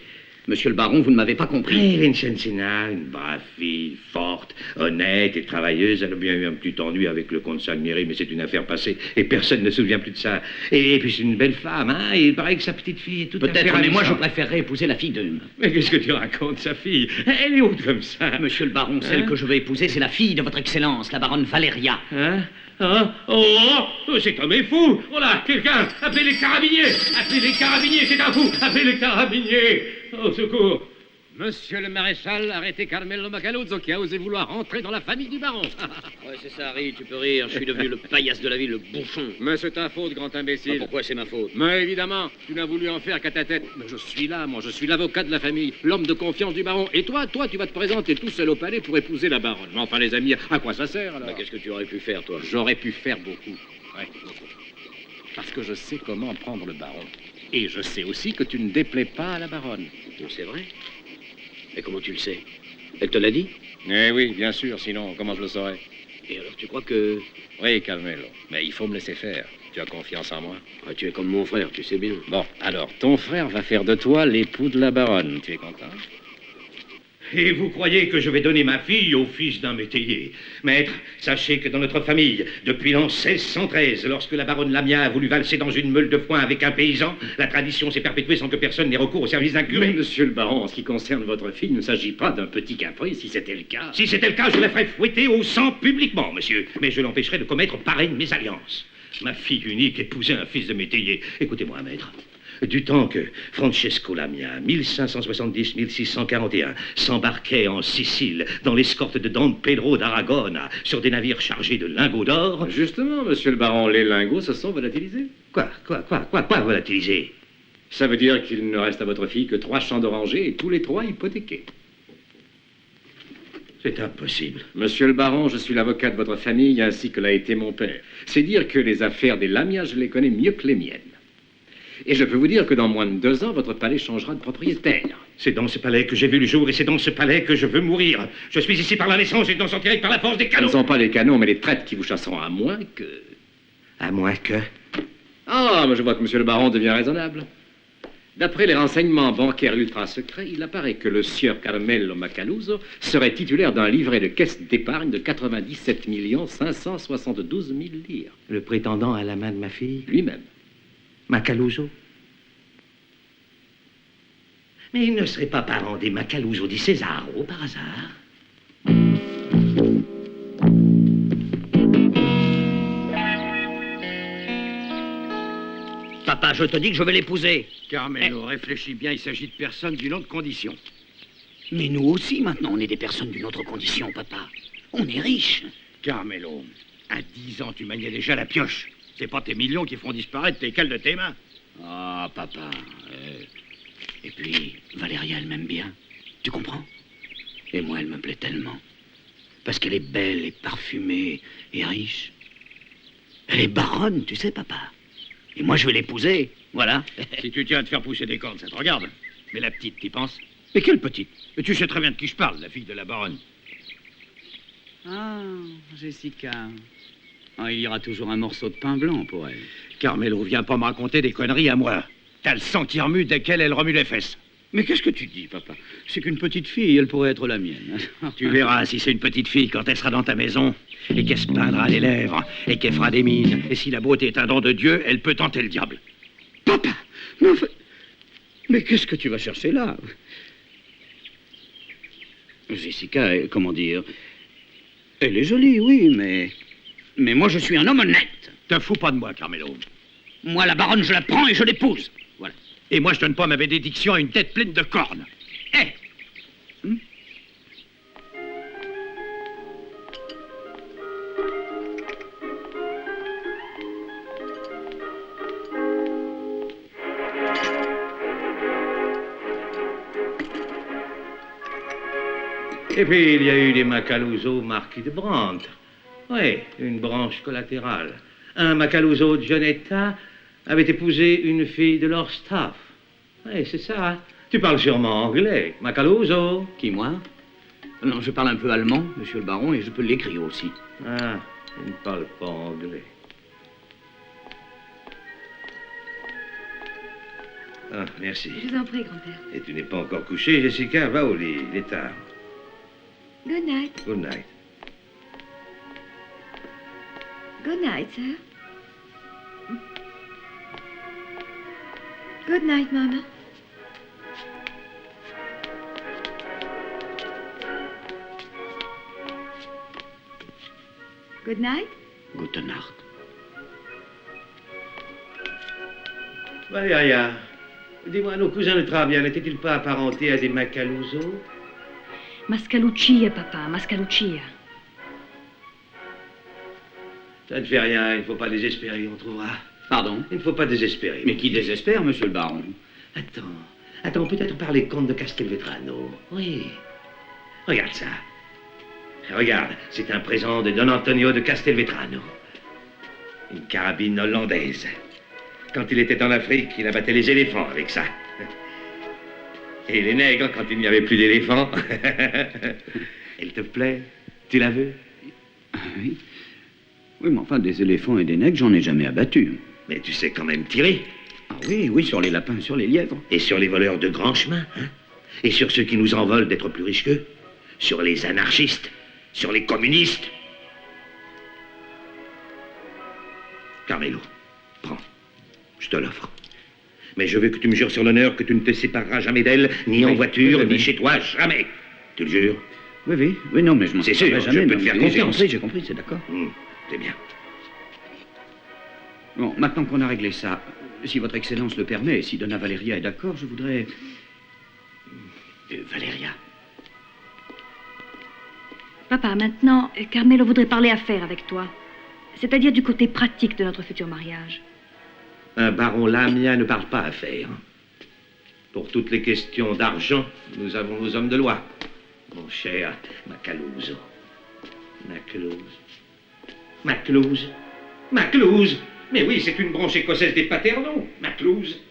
Monsieur le baron, vous ne m'avez pas compris. Oui, Vincenzina, une brave fille, forte, honnête et travailleuse. Elle a bien eu un petit ennui avec le comte Salieri, mais c'est une affaire passée et personne ne se souvient plus de ça. Et puis c'est une belle femme, hein? Et il paraît que sa petite fille est toute peut-être, mais moi je préférerais épouser la fille de... Mais qu'est-ce que tu racontes, sa fille? Elle est haute comme ça. Monsieur le baron, celle que je veux épouser, c'est la fille de votre Excellence, la baronne Valeria. Hein? Hein? Oh, cet homme est fou! Oh là, quelqu'un! Appelez les carabiniers! Appelez les carabiniers, c'est un fou! Appelez les carabiniers! Au secours! Monsieur le maréchal, arrêtez Carmelo Macaluzzo qui a osé vouloir entrer dans la famille du baron. Ouais, c'est ça, Harry, tu peux rire. Je suis devenu le paillasse de la ville, le bouffon. Mais c'est ta faute, grand imbécile. Pourquoi c'est ma faute? Mais évidemment, tu n'as voulu en faire qu'à ta tête. Mais je suis là, moi, je suis l'avocat de la famille, l'homme de confiance du baron. Et toi, tu vas te présenter tout seul au palais pour épouser la baronne. Mais enfin, les amis, à quoi ça sert, alors? Qu'est-ce que tu aurais pu faire, toi? J'aurais pu faire beaucoup. Ouais, beaucoup. Parce que je sais comment prendre le baron. Et je sais aussi que tu ne déplais pas à la baronne. Non, c'est vrai. Et comment tu le sais? Elle te l'a dit? Eh oui, bien sûr, sinon, comment je le saurais? Et alors, tu crois que... Oui, Carmelo, mais il faut me laisser faire. Tu as confiance en moi? Ah, tu es comme mon frère, tu sais bien. Bon, alors, ton frère va faire de toi l'époux de la baronne. Tu es content? Et vous croyez que je vais donner ma fille au fils d'un métayer? Maître, sachez que dans notre famille, depuis l'an 1613, lorsque la baronne Lamia a voulu valser dans une meule de foin avec un paysan, la tradition s'est perpétuée sans que personne n'ait recours au service d'un curé. Mais, monsieur le baron, en ce qui concerne votre fille, il ne s'agit pas d'un petit caprice, si c'était le cas. Si c'était le cas, je la ferais fouetter au sang publiquement, monsieur. Mais je l'empêcherais de commettre pareille mésalliance. Ma fille unique épousait un fils de métayer. Écoutez-moi, maître. Du temps que Francesco Lamia, 1570-1641, s'embarquait en Sicile dans l'escorte de Don Pedro d'Aragona sur des navires chargés de lingots d'or... Justement, monsieur le baron, les lingots se sont volatilisés. Quoi volatilisés? Ça veut dire qu'il ne reste à votre fille que 3 champs d'oranger et tous les 3 hypothéqués. C'est impossible. Monsieur le baron, je suis l'avocat de votre famille ainsi que l'a été mon père. C'est dire que les affaires des Lamia, je les connais mieux que les miennes. Et je peux vous dire que dans moins de 2 ans, votre palais changera de propriétaire. C'est dans ce palais que j'ai vu le jour et c'est dans ce palais que je veux mourir. Je suis ici par la naissance et n'en sortirai que par la force des canons. Ce ne sont pas les canons, mais les traites qui vous chasseront à moins que... À moins que... Ah, mais je vois que monsieur le baron devient raisonnable. D'après les renseignements bancaires ultra secrets, il apparaît que le sieur Carmelo Macaluzzo serait titulaire d'un livret de caisse d'épargne de 97 572 000 lire. Le prétendant à la main de ma fille? Lui-même. Macaluzzo? Mais il ne serait pas parent des Macaluzzo di Cesaro, par hasard? Papa, je te dis que je vais l'épouser. Carmelo, réfléchis bien, il s'agit de personnes d'une autre condition. Mais nous aussi, maintenant, on est des personnes d'une autre condition, papa. On est riches. Carmelo, à 10 ans, tu maniais déjà la pioche. C'est pas tes millions qui feront disparaître tes cales de tes mains. Ah, papa. Et puis, Valéria, elle m'aime bien. Tu comprends? Et moi, elle me plaît tellement. Parce qu'elle est belle et parfumée et riche. Elle est baronne, tu sais, papa. Et moi, je vais l'épouser. Voilà. Si tu tiens à te faire pousser des cordes, ça te regarde. Mais la petite, t'y penses? Mais quelle petite? Mais tu sais très bien de qui je parle, la fille de la baronne. Ah, Jessica. Ah, il y aura toujours un morceau de pain blanc pour elle. Carmelo, viens pas me raconter des conneries à moi. T'as le sang qui remue dès qu'elle remue les fesses. Mais qu'est-ce que tu dis, papa? C'est qu'une petite fille, elle pourrait être la mienne. Tu verras si c'est une petite fille quand elle sera dans ta maison, et qu'elle se peindra les lèvres, et qu'elle fera des mines. Et si la beauté est un don de Dieu, elle peut tenter le diable. Papa! Mais qu'est-ce que tu vas chercher là? Jessica, comment dire? Elle est jolie, oui, mais moi, je suis un homme honnête. Te fous pas de moi, Carmelo. Moi, la baronne, je la prends et je l'épouse. Voilà. Et moi, je donne pas ma bénédiction à une tête pleine de cornes. Hé! Et puis, il y a eu des Macaluso marquis de Brandt. Oui, une branche collatérale. Un Macaluso de Gionetta avait épousé une fille de leur staff. Oui, c'est ça. Tu parles sûrement anglais, Macaluso. Qui, moi? Non, je parle un peu allemand, monsieur le baron, et je peux l'écrire aussi. Ah, il ne parle pas anglais. Ah, merci. Je vous en prie, grand-père. Et tu n'es pas encore couché, Jessica? Va au lit, il est tard. Good night. Good night. Good night, sir. Good night, Mama. Good night. Gute Nacht. Valeria, dis-moi, nos cousins de Trabian n'étaient-ils pas apparentés à des Macaluso? Mascalucia, papa, Mascalucia. Ça ne fait rien, il ne faut pas désespérer, on trouvera. Pardon? Il ne faut pas désespérer. Mais qui désespère, monsieur le baron? Attends, peut-être par les comtes de Castelvetrano. Oui. Regarde ça. Regarde, c'est un présent de Don Antonio de Castelvetrano. Une carabine hollandaise. Quand il était en Afrique, il abattait les éléphants avec ça. Et les nègres, quand il n'y avait plus d'éléphants. Elle te plaît? Tu la veux? Oui. Oui, mais enfin, des éléphants et des nègres, j'en ai jamais abattu. Mais tu sais quand même tirer. Ah oui, oui, sur les lapins, sur les lièvres. Et sur les voleurs de grands chemins, hein? Et sur ceux qui nous en veulent d'être plus riches qu'eux. Sur les anarchistes. Sur les communistes. Carmelo, prends. Je te l'offre. Mais je veux que tu me jures sur l'honneur que tu ne te sépareras jamais d'elle, ni en voiture, oui, ni chez toi, jamais. Tu le jures? Oui, oui. Oui, non, mais je m'en C'est séparerai sûr, jamais. je peux non, te faire oui, confiance. J'ai compris, c'est d'accord. C'est bien. Bon, maintenant qu'on a réglé ça, si votre excellence le permet, et si Donna Valeria est d'accord, je voudrais... Valeria. Papa, maintenant, Carmelo voudrait parler affaires avec toi. C'est-à-dire du côté pratique de notre futur mariage. Un baron Lamia ne parle pas affaires. Pour toutes les questions d'argent, nous avons nos hommes de loi. Mon cher Macaluso. Macluse. Mais oui, c'est une branche écossaise des Paternaux. Macluse.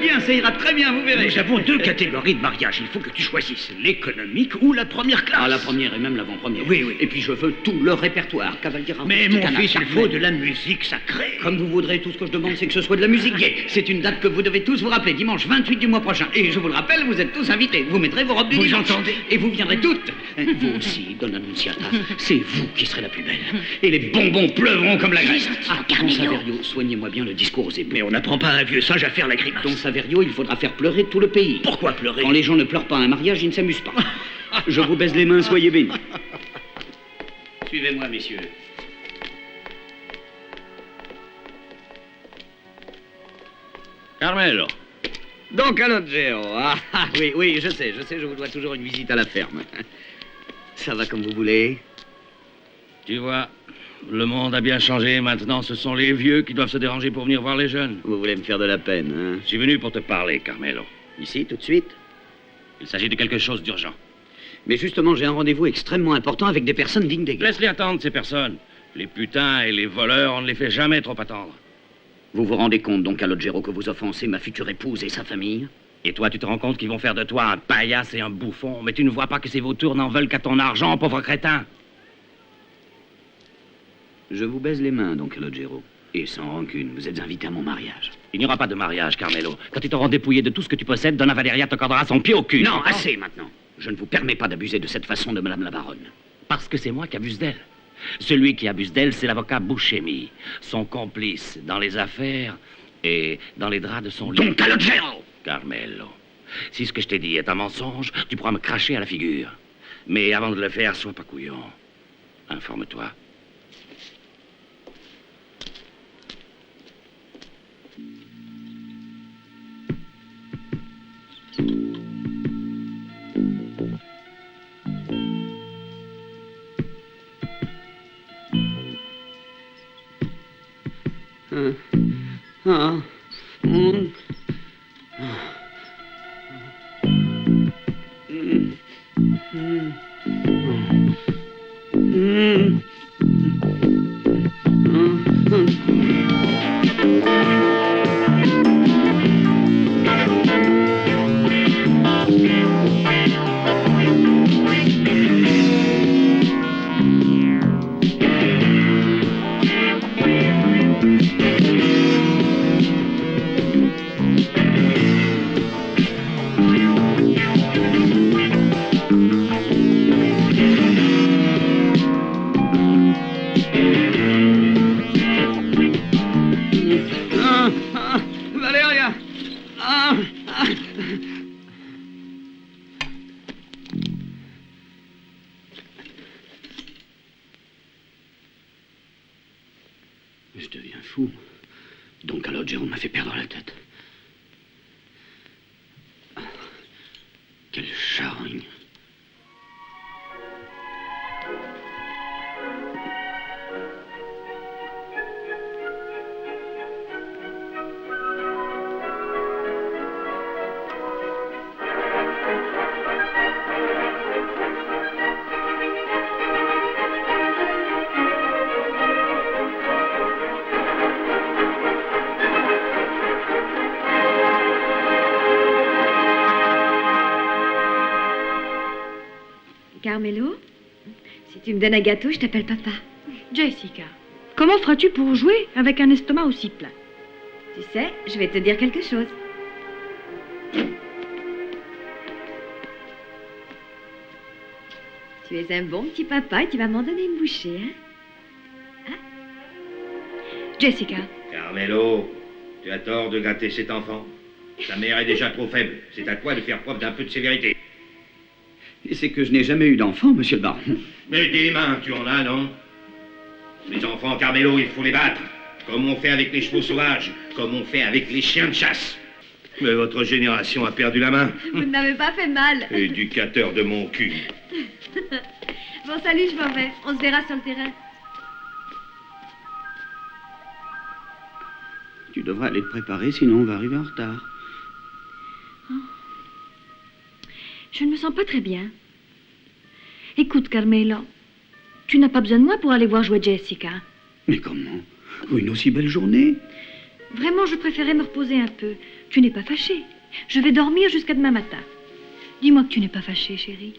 Bien, ça ira très bien, vous verrez. Nous avons deux catégories de mariage. Il faut que tu choisisses l'économique ou la première classe. Ah, la première et même l'avant-première. Oui, oui. Et puis je veux tout le répertoire, Cavalier. Mais mon fils, il faut de la musique sacrée. Comme vous voudrez, tout ce que je demande, c'est que ce soit de la musique gaie. C'est une date que vous devez tous vous rappeler, dimanche 28 du mois prochain. Et je vous le rappelle, vous êtes tous invités. Vous mettrez vos robes du Vous dimanche. entendez? Et vous viendrez toutes. Vous aussi, Donna Annunziata. C'est vous qui serez la plus belle. Et les bonbons pleuvront comme la Grèce. Ah, Don Saverio, soignez-moi bien le discours aux époux. Mais on n'apprend pas à un vieux sage à faire la grimace. Don Saverio, il faudra faire pleurer tout le pays. Pourquoi pleurer? Quand les gens ne pleurent pas à un mariage, ils ne s'amusent pas. Je vous baise les mains, soyez bénis. Suivez-moi, messieurs. Carmelo. Don Calogero. Ah, oui, je sais, je vous dois toujours une visite à la ferme. Ça va comme vous voulez? Tu vois, le monde a bien changé. Maintenant, ce sont les vieux qui doivent se déranger pour venir voir les jeunes. Vous voulez me faire de la peine, hein? Je suis venu pour te parler, Carmelo. Ici, tout de suite? Il s'agit de quelque chose d'urgent. Mais justement, j'ai un rendez-vous extrêmement important avec des personnes dignes d'égard. Laisse-les attendre, ces personnes. Les putains et les voleurs, on ne les fait jamais trop attendre. Vous vous rendez compte, Don Calogero, que vous offensez ma future épouse et sa famille? Et toi, tu te rends compte qu'ils vont faire de toi un paillasse et un bouffon, mais tu ne vois pas que ces vautours n'en veulent qu'à ton argent, pauvre crétin. Je vous baise les mains, Don Calogero. Et sans rancune, vous êtes invité à mon mariage. Il n'y aura pas de mariage, Carmelo. Quand tu t'auras dépouillé de tout ce que tu possèdes, Donna Valeria te cordera son pied au cul. Non, assez maintenant. Je ne vous permets pas d'abuser de cette façon de Madame la Baronne. Parce que c'est moi qui abuse d'elle. Celui qui abuse d'elle, c'est l'avocat Buscemi, son complice dans les affaires et dans les draps de son lit. Don Calogero! Carmelo, si ce que je t'ai dit est un mensonge, tu pourras me cracher à la figure. Mais avant de le faire, sois pas couillon. Informe-toi. Valeria! Je deviens fou. Don Calogero m'a fait perdre la tête. Quelle charogne. Carmelo, si tu me donnes un gâteau, je t'appelle papa. Jessica, comment feras-tu pour jouer avec un estomac aussi plein? Tu sais, je vais te dire quelque chose. Tu es un bon petit papa et tu vas m'en donner une bouchée, hein? Jessica, Carmelo, tu as tort de gâter cet enfant. Sa mère est déjà trop faible. C'est à toi de faire preuve d'un peu de sévérité. Et c'est que je n'ai jamais eu d'enfant, monsieur le baron. Mais des mains, tu en as, non? Les enfants, Carmelo, il faut les battre. Comme on fait avec les chevaux sauvages, comme on fait avec les chiens de chasse. Mais votre génération a perdu la main. Vous ne m'avez pas fait mal. Éducateur de mon cul. Bon, salut, je m'en vais. On se verra sur le terrain. Tu devrais aller te préparer, sinon on va arriver en retard. Je ne me sens pas très bien. Écoute, Carmelo, tu n'as pas besoin de moi pour aller voir jouer Jessica. Mais comment? Une aussi belle journée? Vraiment, je préférais me reposer un peu. Tu n'es pas fâché. Je vais dormir jusqu'à demain matin. Dis-moi que tu n'es pas fâché, chérie.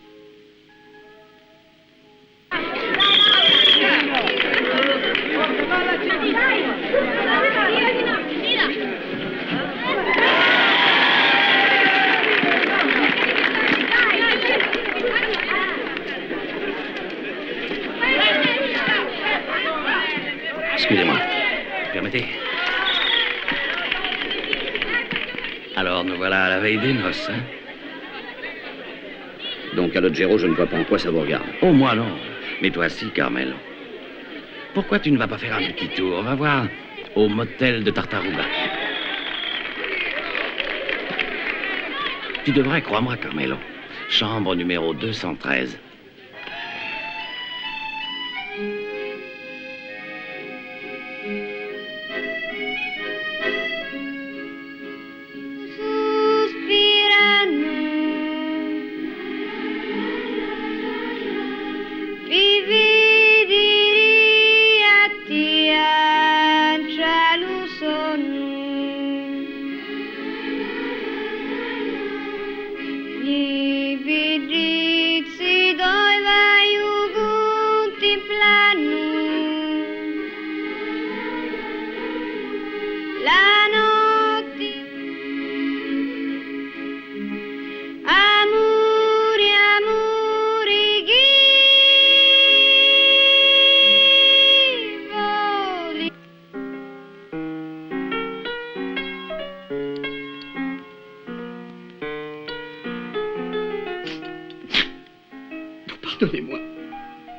Excusez-moi. Permettez. Alors, nous voilà à la veille des noces, hein? Donc, Calogero, je ne vois pas en quoi ça vous regarde. Oh, moi non. Mais toi si, Carmelo. Pourquoi tu ne vas pas faire un petit tour? On va voir au motel de Tartaruga. Tu devrais, crois-moi, Carmelo. Chambre numéro 213.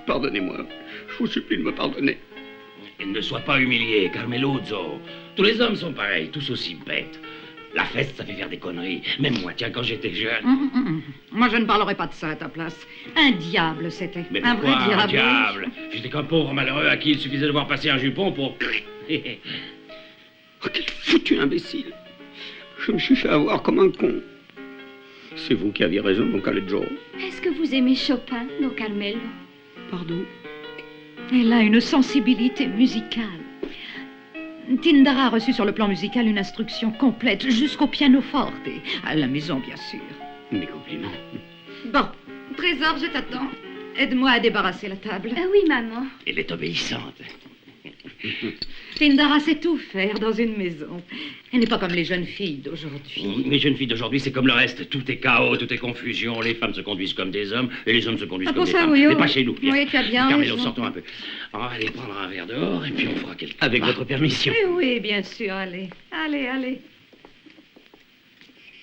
Pardonnez-moi. Je vous supplie de me pardonner. Et ne sois pas humilié, Carmeluzzo. Tous les hommes sont pareils, tous aussi bêtes. La fête, ça fait faire des conneries. Même moi, tiens, quand j'étais jeune. Moi, je ne parlerai pas de ça à ta place. Un diable, c'était. Mais un pourquoi vrai un diable. diable? J'étais qu'un pauvre malheureux à qui il suffisait de voir passer un jupon pour... Oh, quel foutu imbécile. Je me suis fait avoir comme un con. C'est vous qui aviez raison, mon Caleggio. Est-ce que vous aimez Chopin, Don Carmelo? Pardon? Elle a une sensibilité musicale. Tindara a reçu sur le plan musical une instruction complète jusqu'au pianoforte. À la maison, bien sûr. Mes compliments. Bon, Trésor, je t'attends. Aide-moi à débarrasser la table. Oui, maman. Elle est obéissante. Tindara sait tout faire dans une maison. Elle n'est pas comme les jeunes filles d'aujourd'hui. Les jeunes filles d'aujourd'hui, c'est comme le reste. Tout est chaos, tout est confusion. Les femmes se conduisent comme des hommes et les hommes se conduisent comme pour des ça, femmes. oui, Mais pas chez nous. Viens. Oui, tu as bien Carmelo, raison. sortons un peu. On va aller prendre un verre dehors et puis on fera quelque chose. Avec votre permission. Oui, bien sûr, allez. Allez.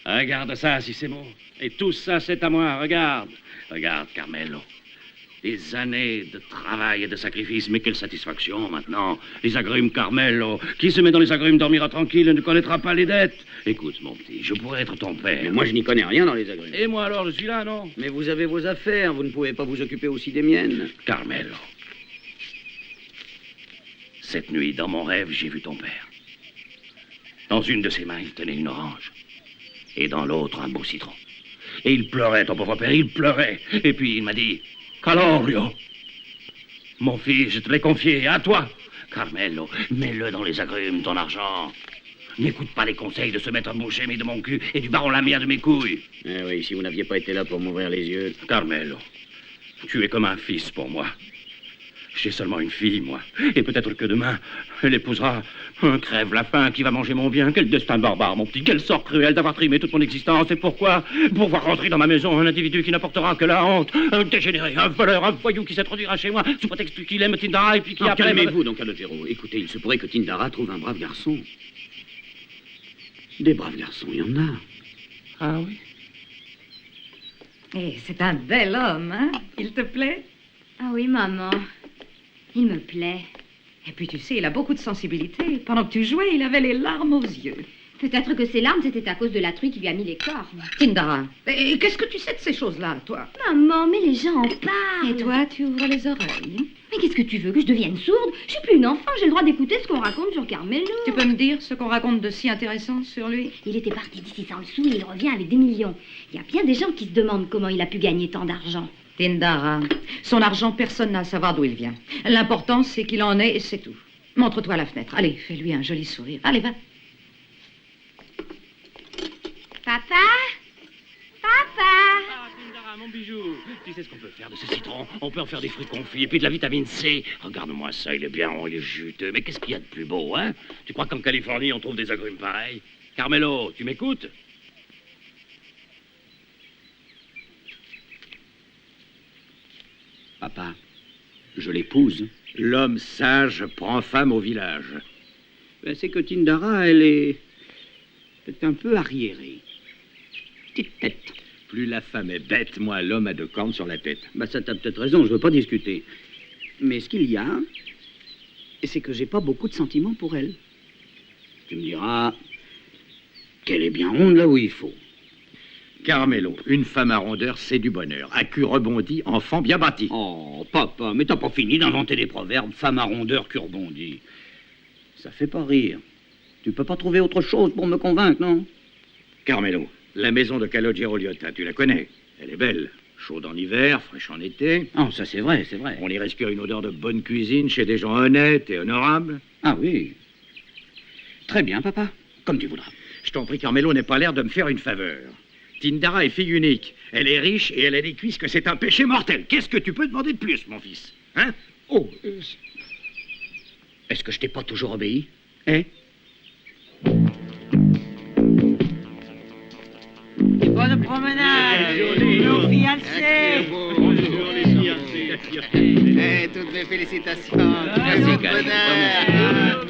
Regarde ça, si c'est bon. Et tout ça, c'est à moi. Regarde. Regarde, Carmelo. Des années de travail et de sacrifice, mais quelle satisfaction maintenant. Les agrumes, Carmelo. Qui se met dans les agrumes dormira tranquille et ne connaîtra pas les dettes. Écoute, mon petit, je pourrais être ton père. Mais moi, je n'y connais rien dans les agrumes. Et moi alors, je suis là, non? Mais vous avez vos affaires, vous ne pouvez pas vous occuper aussi des miennes. Carmelo. Cette nuit, dans mon rêve, j'ai vu ton père. Dans une de ses mains, il tenait une orange. Et dans l'autre, un beau citron. Et il pleurait, ton pauvre père, il pleurait. Et puis il m'a dit, Calorio, mon fils, je te l'ai confié à toi. Carmelo, mets-le dans les agrumes, ton argent. N'écoute pas les conseils de ce maître Boucher de mon cul et du baron Lamia de mes couilles. Eh oui, si vous n'aviez pas été là pour m'ouvrir les yeux. Carmelo, tu es comme un fils pour moi. J'ai seulement une fille, moi. Et peut-être que demain, elle épousera un crève la faim qui va manger mon bien. Quel destin barbare, mon petit. Quel sort cruel d'avoir trimé toute mon existence. Et pourquoi? Pour voir rentrer dans ma maison un individu qui n'apportera que la honte. Un dégénéré, un voleur, un voyou qui s'introduira chez moi sous prétexte qu'il aime Tindara et puis qui après... Calmez-vous, donc, Calogero. Écoutez, il se pourrait que Tindara trouve un brave garçon. Des braves garçons, il y en a. Ah oui? Et c'est un bel homme, hein? Il te plaît? Ah oui, maman. Il me plaît. Et puis, tu sais, il a beaucoup de sensibilité. Pendant que tu jouais, il avait les larmes aux yeux. Peut-être que ses larmes, c'était à cause de la truie qui lui a mis les cornes. Tindara, et qu'est-ce que tu sais de ces choses-là, toi? Maman, mais les gens en parlent. Et toi, tu ouvres les oreilles. Mais qu'est-ce que tu veux, que je devienne sourde? Je suis plus une enfant, j'ai le droit d'écouter ce qu'on raconte sur Carmelo. Tu peux me dire ce qu'on raconte de si intéressant sur lui? Il était parti d'ici sans le sou et il revient avec des millions. Il y a bien des gens qui se demandent comment il a pu gagner tant d'argent. Tindara, son argent, personne n'a à savoir d'où il vient. L'important, c'est qu'il en ait et c'est tout. Montre-toi à la fenêtre. Allez, fais-lui un joli sourire. Allez, va. Papa? Papa? Ah, Tindara, mon bijou. Tu sais ce qu'on peut faire de ce citron? On peut en faire des fruits confits et puis de la vitamine C. Regarde-moi ça, il est bien rond, il est juteux. Mais qu'est-ce qu'il y a de plus beau, hein? Tu crois qu'en Californie, on trouve des agrumes pareils? Carmelo, tu m'écoutes? Papa, je l'épouse. L'homme sage prend femme au village. Ben, c'est que Tindara, elle est un peu arriérée. Petite tête. Plus la femme est bête, moins l'homme a de cornes sur la tête. Ben, ça t'as peut-être raison, je veux pas discuter. Mais ce qu'il y a, c'est que j'ai pas beaucoup de sentiments pour elle. Tu me diras qu'elle est bien ronde là où il faut. Carmelo, une femme à rondeur, c'est du bonheur. À cul rebondi, enfant bien bâti. Oh, papa, mais t'as pas fini d'inventer des proverbes, femme à rondeur, cul rebondi. Ça fait pas rire. Tu peux pas trouver autre chose pour me convaincre, non? Carmelo, la maison de Calogero Liotta, tu la connais? Elle est belle. Chaude en hiver, fraîche en été. Oh, ça c'est vrai, c'est vrai. On y respire une odeur de bonne cuisine chez des gens honnêtes et honorables. Ah oui. Très bien, papa. Comme tu voudras. Je t'en prie, Carmelo, n'aie pas l'air de me faire une faveur. Tindara est fille unique. Elle est riche et elle a des cuisses que c'est un péché mortel. Qu'est-ce que tu peux demander de plus, mon fils? Hein? Oh, est-ce que je t'ai pas toujours obéi? Hein? Bonne promenade! Nos fiancés! Bonjour les fiancés! Eh, toutes mes félicitations! Merci, bonheur!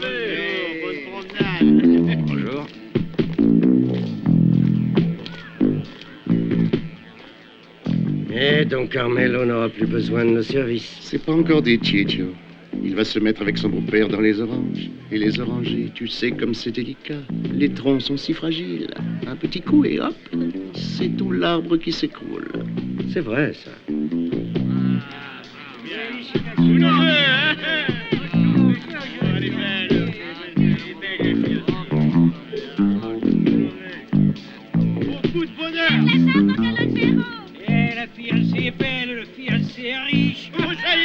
Bonne promenade! Bonjour. Et donc Carmelo n'aura plus besoin de nos services. C'est pas encore dit, Chicho. Il va se mettre avec son beau-père dans les oranges. Et les orangers, tu sais comme c'est délicat. Les troncs sont si fragiles. Un petit coup et hop, c'est tout l'arbre qui s'écroule. C'est vrai, ça. Beaucoup de bonheur. La fiancée est belle, le fiancé est riche.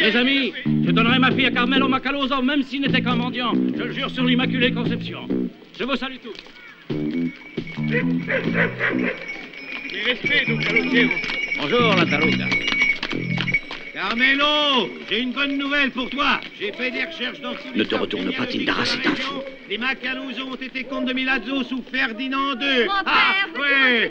Les amis, je donnerai ma fille à Carmelo Macaloso, même s'il n'était qu'un mendiant. Je le jure sur l'Immaculée Conception. Je vous salue tous. Mes respects, Don Calogero. Bonjour, la talouga. Carmelo, j'ai une bonne nouvelle pour toi. J'ai fait des recherches dans tous les Ne te retourne pas, Tindara, c'est un fou. Les Macaluso ont été comtes de Milazzo sous Ferdinand II. Mon Ah, père, oui.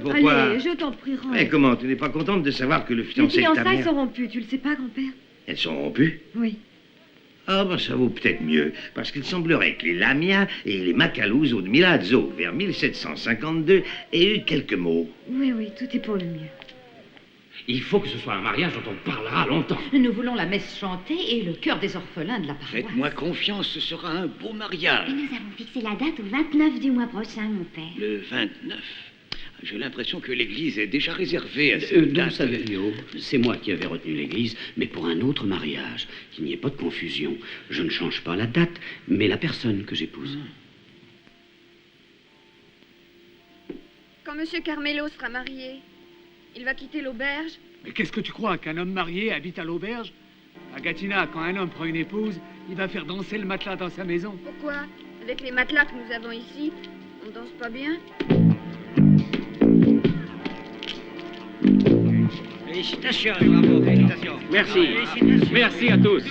Pourquoi? Allez, je t'en prie, rentre. Mais comment? Tu n'es pas contente de savoir que le Les fiancé de ta fiançailles mère... sont rompues, tu le sais pas, grand-père? Elles sont rompues? Oui. Ah, ben ça vaut peut-être mieux, parce qu'il semblerait que les Lamia et les Macaluso de Milazzo, vers 1752, aient eu quelques mots. Oui, tout est pour le mieux. Il faut que ce soit un mariage dont on parlera longtemps. Nous voulons la messe chantée et le cœur des orphelins de la paroisse. Faites-moi confiance, ce sera un beau mariage. Et nous avons fixé la date au 29 du mois prochain, mon père. Le 29. J'ai l'impression que l'église est déjà réservée à cette date. Don Saverio, c'est moi qui avais retenu l'église, mais pour un autre mariage. Qu'il n'y ait pas de confusion. Je ne change pas la date, mais la personne que j'épouse. Quand Monsieur Carmelo sera marié, il va quitter l'auberge. Mais qu'est-ce que tu crois, qu'un homme marié habite à l'auberge? À Gatineau, quand un homme prend une épouse, il va faire danser le matelas dans sa maison. Pourquoi? Avec les matelas que nous avons ici, on danse pas bien? Félicitations, bravo, félicitations. Merci. Merci à tous.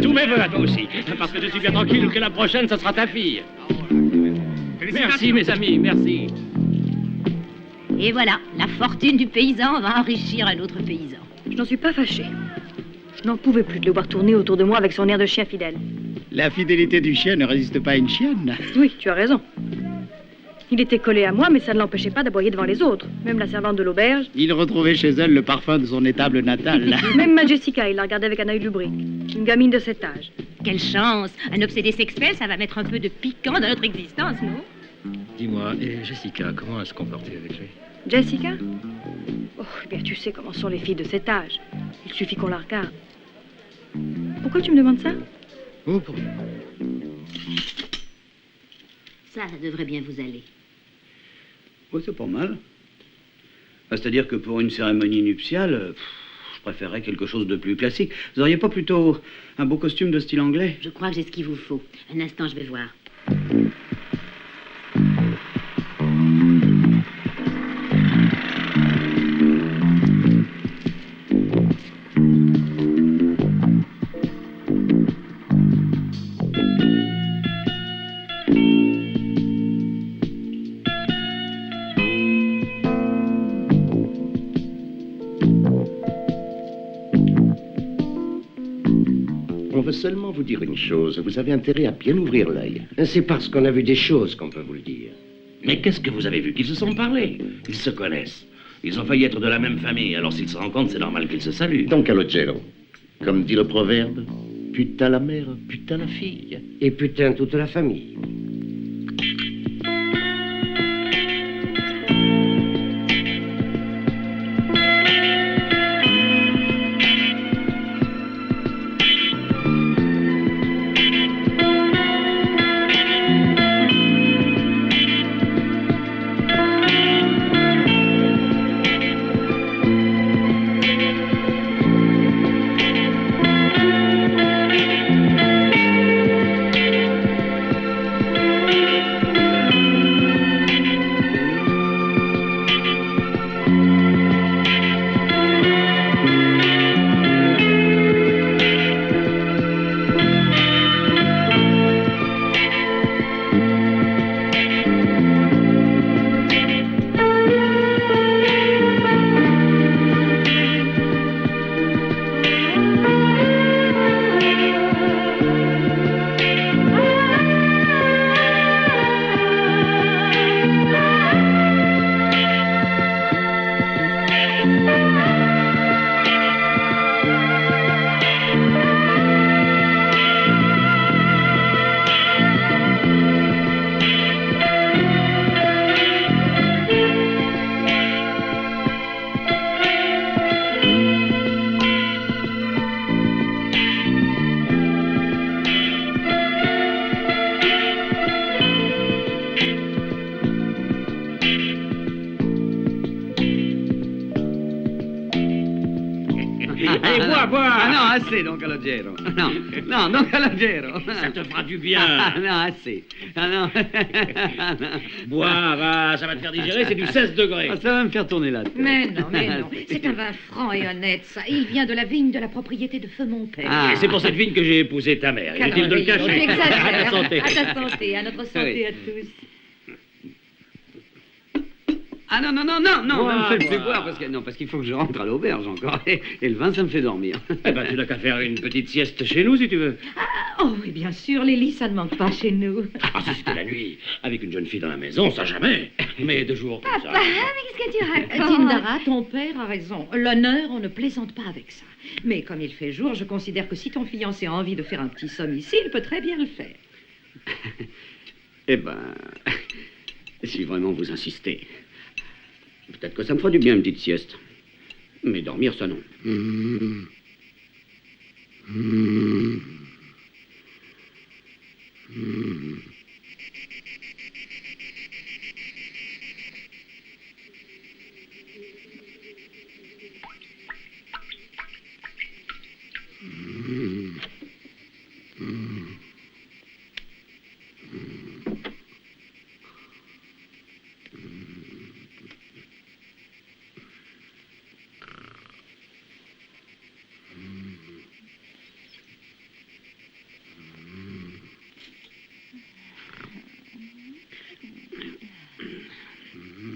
Tous mes voeux à toi aussi. Parce que je suis bien tranquille que la prochaine, ce sera ta fille. Merci, mes amis, merci. Et voilà, la fortune du paysan va enrichir un autre paysan. Je n'en suis pas fâchée. Je n'en pouvais plus de le voir tourner autour de moi avec son air de chien fidèle. La fidélité du chien ne résiste pas à une chienne. Oui, tu as raison. Il était collé à moi, mais ça ne l'empêchait pas d'aboyer devant les autres. Même la servante de l'auberge. Il retrouvait chez elle le parfum de son étable natale. Même ma Jessica, il la regardait avec un œil lubrique. Une gamine de cet âge. Quelle chance! Un obsédé sexuel, ça va mettre un peu de piquant dans notre existence, non? Dis-moi, et Jessica, comment elle se comportait avec lui? Jessica? Oh, eh bien, tu sais comment sont les filles de cet âge. Il suffit qu'on la regarde. Pourquoi tu me demandes ça? Oh, pour rien. Ça devrait bien vous aller. Oh, c'est pas mal. C'est-à-dire que pour une cérémonie nuptiale, je préférerais quelque chose de plus classique. Vous auriez pas plutôt un beau costume de style anglais? Je crois que j'ai ce qu'il vous faut. Un instant, je vais voir. On veut seulement vous dire une chose. Vous avez intérêt à bien ouvrir l'œil. C'est parce qu'on a vu des choses qu'on peut vous le dire. Mais qu'est-ce que vous avez vu? Qu'ils se sont parlé. Ils se connaissent. Ils ont failli être de la même famille. Alors s'ils se rencontrent, c'est normal qu'ils se saluent. Donc, Calogero, comme dit le proverbe, putain la mère, putain la fille. Et putain toute la famille. Allez, bois, bois. Ah non, assez, Don Calogero. Non, Don Calogero. Ça te fera du bien. Ah non, assez. Ah non. Bois, va, ça va te faire digérer, c'est du 16 degrés. Ah, ça va me faire tourner la tête. Mais non, c'est un vin franc et honnête, ça. Il vient de la vigne de la propriété de feu mon père. Ah, c'est pour cette vigne que j'ai épousé ta mère. Inutile de le cacher. Tu À ta santé. À ta santé, à notre santé à tous. Ah non, me fais boire parce qu'il faut que je rentre à l'auberge encore. Et le vin, ça me fait dormir. Eh ben, tu n'as qu'à faire une petite sieste chez nous, si tu veux. Oh oui, bien sûr, les lits, ça ne manque pas chez nous. Ah, si c'était la nuit, avec une jeune fille dans la maison, ça jamais. Mais de jour, comme ça. Papa, mais qu'est-ce que tu racontes? Tindara, ton père a raison. L'honneur, on ne plaisante pas avec ça. Mais comme il fait jour, je considère que si ton fiancé a envie de faire un petit somme ici, il peut très bien le faire. Eh ben, si vraiment vous insistez, peut-être que ça me fera du bien une petite sieste. Mais dormir, ça non.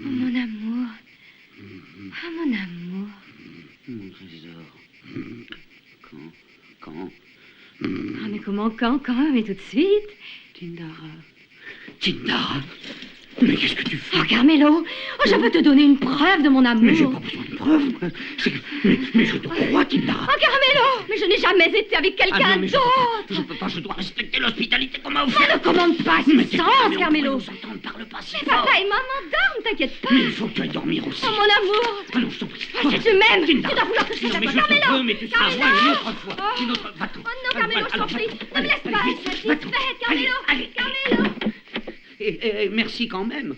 Mon amour. Ah, mon amour. Mon trésor. Quand Ah, mais comment, quand, mais tout de suite. Tindara, mais qu'est-ce que tu fais? Oh, Carmelo, je veux te donner une preuve de mon amour. Mais j'ai pas besoin de preuves. Mais je te crois, Tindara. Oh, Carmelo, mais je n'ai jamais été avec quelqu'un d'autre. Je peux pas, je dois respecter l'hospitalité qu'on m'a Ça offerte. ne commande pas assistance, Carmelo. Parle pas si Mais papa et maman dorment, t'inquiète pas. Mais il faut que tu ailles dormir aussi. Oh, mon amour. Ah non, je t'en prie. Tu m'aimes. Tu dois vouloir que je fasse à mais toi, je te Carmelo. veux, mais tu seras Carmelo. une autre fois. Une autre... Va-t'en. Oh non, Carmelo, je t'en prie. Ne me laisse pas, je suis satisfaite, Carmelo. Carmelo. Et merci quand même.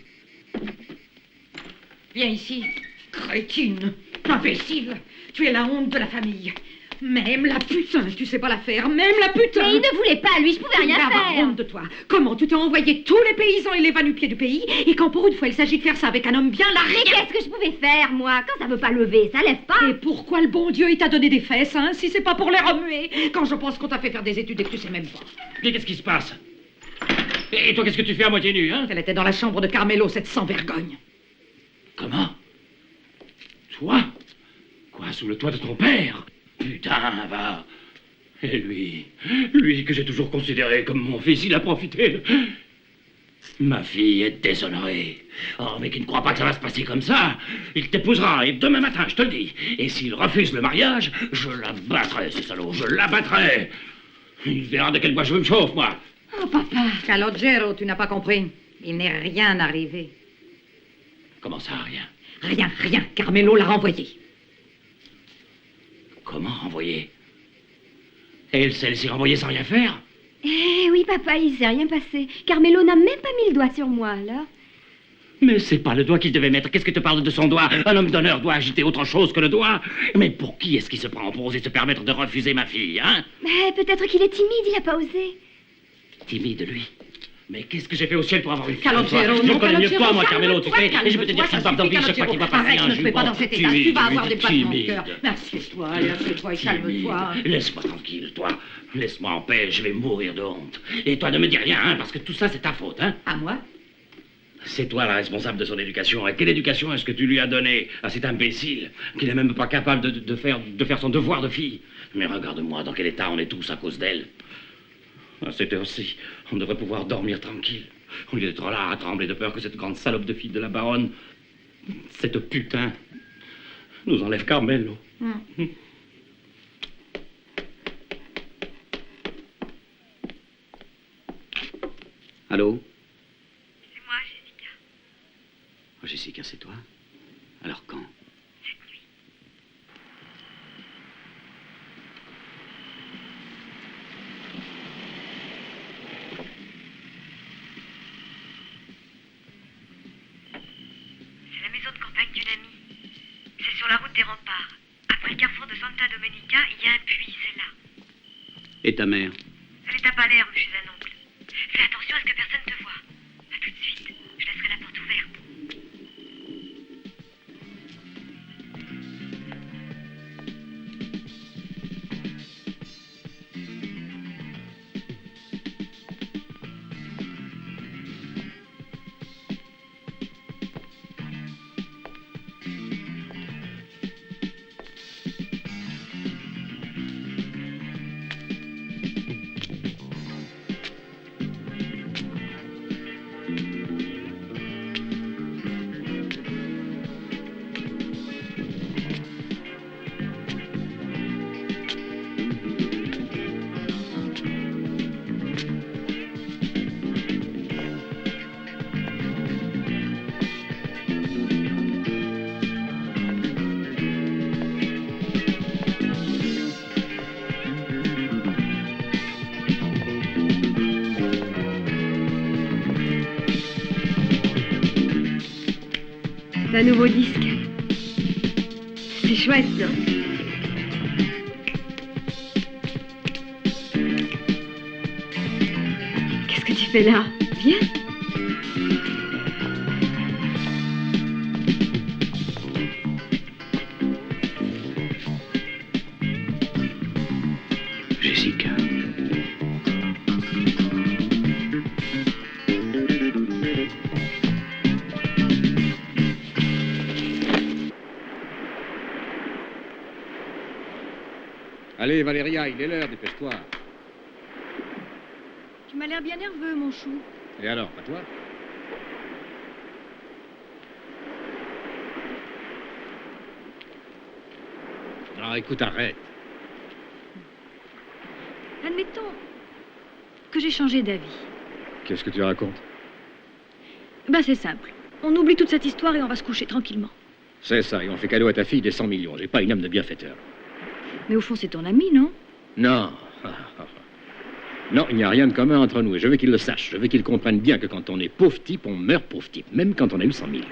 Viens ici, crétine, imbécile. Tu es la honte de la famille. Même la putain, tu sais pas la faire, même la putain. Mais il ne voulait pas, lui, je pouvais rien Avoir faire. honte de toi. Comment tu t'es envoyé tous les paysans et les va-nu-pieds du pays, et quand pour une fois il s'agit de faire ça avec un homme bien largué. Mais qu'est-ce que je pouvais faire, moi? Quand ça veut pas lever, ça lève pas. Et pourquoi le bon Dieu il t'a donné des fesses, hein, si c'est pas pour les remuer? Quand je pense qu'on t'a fait faire des études et que tu sais même pas. Mais qu'est-ce qui se passe? Et toi, qu'est-ce que tu fais à moitié nu, hein? Elle était dans la chambre de Carmelo, cette sans-vergogne. Comment? Toi? Quoi, sous le toit de ton père? Putain, va. Et lui que j'ai toujours considéré comme mon fils, il a profité de... Ma fille est déshonorée. Oh, mais qui ne croit pas que ça va se passer comme ça. Il t'épousera, et demain matin, je te le dis. Et s'il refuse le mariage, je l'abattrai, ce salaud, je l'abattrai. Il verra de quel bois je me chauffe, moi. Oh, papa. Calogero, tu n'as pas compris. Il n'est rien arrivé. Comment ça, rien? Rien. Carmelo l'a renvoyé. Comment renvoyer? Et elle s'est laissée renvoyer sans rien faire? Eh oui, papa, il s'est rien passé. Carmelo n'a même pas mis le doigt sur moi, alors. Mais c'est pas le doigt qu'il devait mettre. Qu'est-ce que tu parles de son doigt? Un homme d'honneur doit agiter autre chose que le doigt. Mais pour qui est-ce qu'il se prend pour oser se permettre de refuser ma fille, hein? Mais peut-être qu'il est timide, il a pas osé. Timide, lui. Mais qu'est-ce que j'ai fait au ciel pour avoir une fille? Calogero, Je non, connais mieux que toi, moi, Calogero, Carmelo, tu sais. Et je peux te dire qu'il bave d'envie chaque fois qu'il voit passer Arrête, un ne te fais pas dans cet état. Tu vas avoir des battements de cœur. timide. Assieds-toi, et calme-toi. Laisse-moi tranquille, toi. Laisse-moi en paix, je vais mourir de honte. Et toi, ne me dis rien, hein, parce que tout ça, c'est ta faute, hein. À moi? C'est toi la responsable de son éducation. Et quelle éducation est-ce que tu lui as donnée à cet imbécile qui n'est même pas capable de faire son devoir de fille? Mais regarde-moi, dans quel état on est tous à cause d'elle. À cette heure-ci, on devrait pouvoir dormir tranquille. Au lieu d'être là à trembler de peur que cette grande salope de fille de la baronne, cette putain, nous enlève Carmelo. Allô? C'est moi, Jessica. Oh, Jessica, c'est toi? Alors quand? Cette nuit. C'est la maison de campagne d'une amie. C'est sur la route des remparts, après le carrefour de Santa Domenica, il y a un puits, c'est là. Et ta mère? Elle est à Palerme chez un oncle. Fais attention à ce que personne te voie. À tout de suite. Je laisserai la porte ouverte. Un nouveau disque. C'est chouette, non? Qu'est-ce que tu fais là? Viens. Jessica. Allez, Valéria, il est l'heure, dépêche-toi. Tu m'as l'air bien nerveux, mon chou. Et alors, pas toi? Non, écoute, arrête. Admettons que j'ai changé d'avis. Qu'est-ce que tu racontes? Ben, c'est simple. On oublie toute cette histoire et on va se coucher tranquillement. C'est ça, et on fait cadeau à ta fille des 100 millions. J'ai pas une âme de bienfaiteur. Mais au fond, c'est ton ami, non? Non. Non, il n'y a rien de commun entre nous, et je veux qu'il le sache. Je veux qu'il comprenne bien que quand on est pauvre type, on meurt pauvre type, même quand on a eu 100 millions.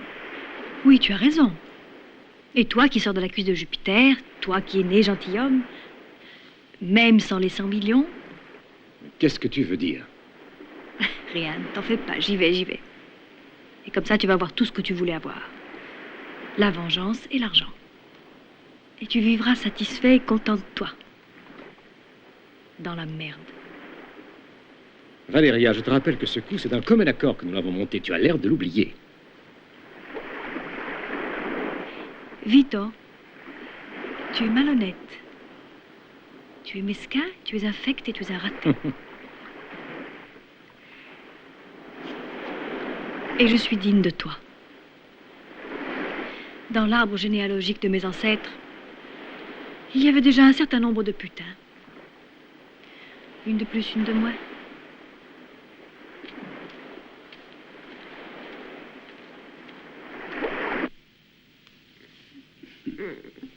Oui, tu as raison. Et toi qui sors de la cuisse de Jupiter, toi qui es né gentilhomme, même sans les 100 millions... Qu'est-ce que tu veux dire? Rien, t'en fais pas, j'y vais. Et comme ça, tu vas avoir tout ce que tu voulais avoir. La vengeance et l'argent. Et tu vivras satisfait et content de toi. Dans la merde. Valéria, je te rappelle que ce coup, c'est un commun accord que nous l'avons monté. Tu as l'air de l'oublier. Vito, tu es malhonnête. Tu es mesquin, tu es infect et tu es un raté. Et je suis digne de toi. Dans l'arbre généalogique de mes ancêtres, il y avait déjà un certain nombre de putains. Une de plus, une de moins.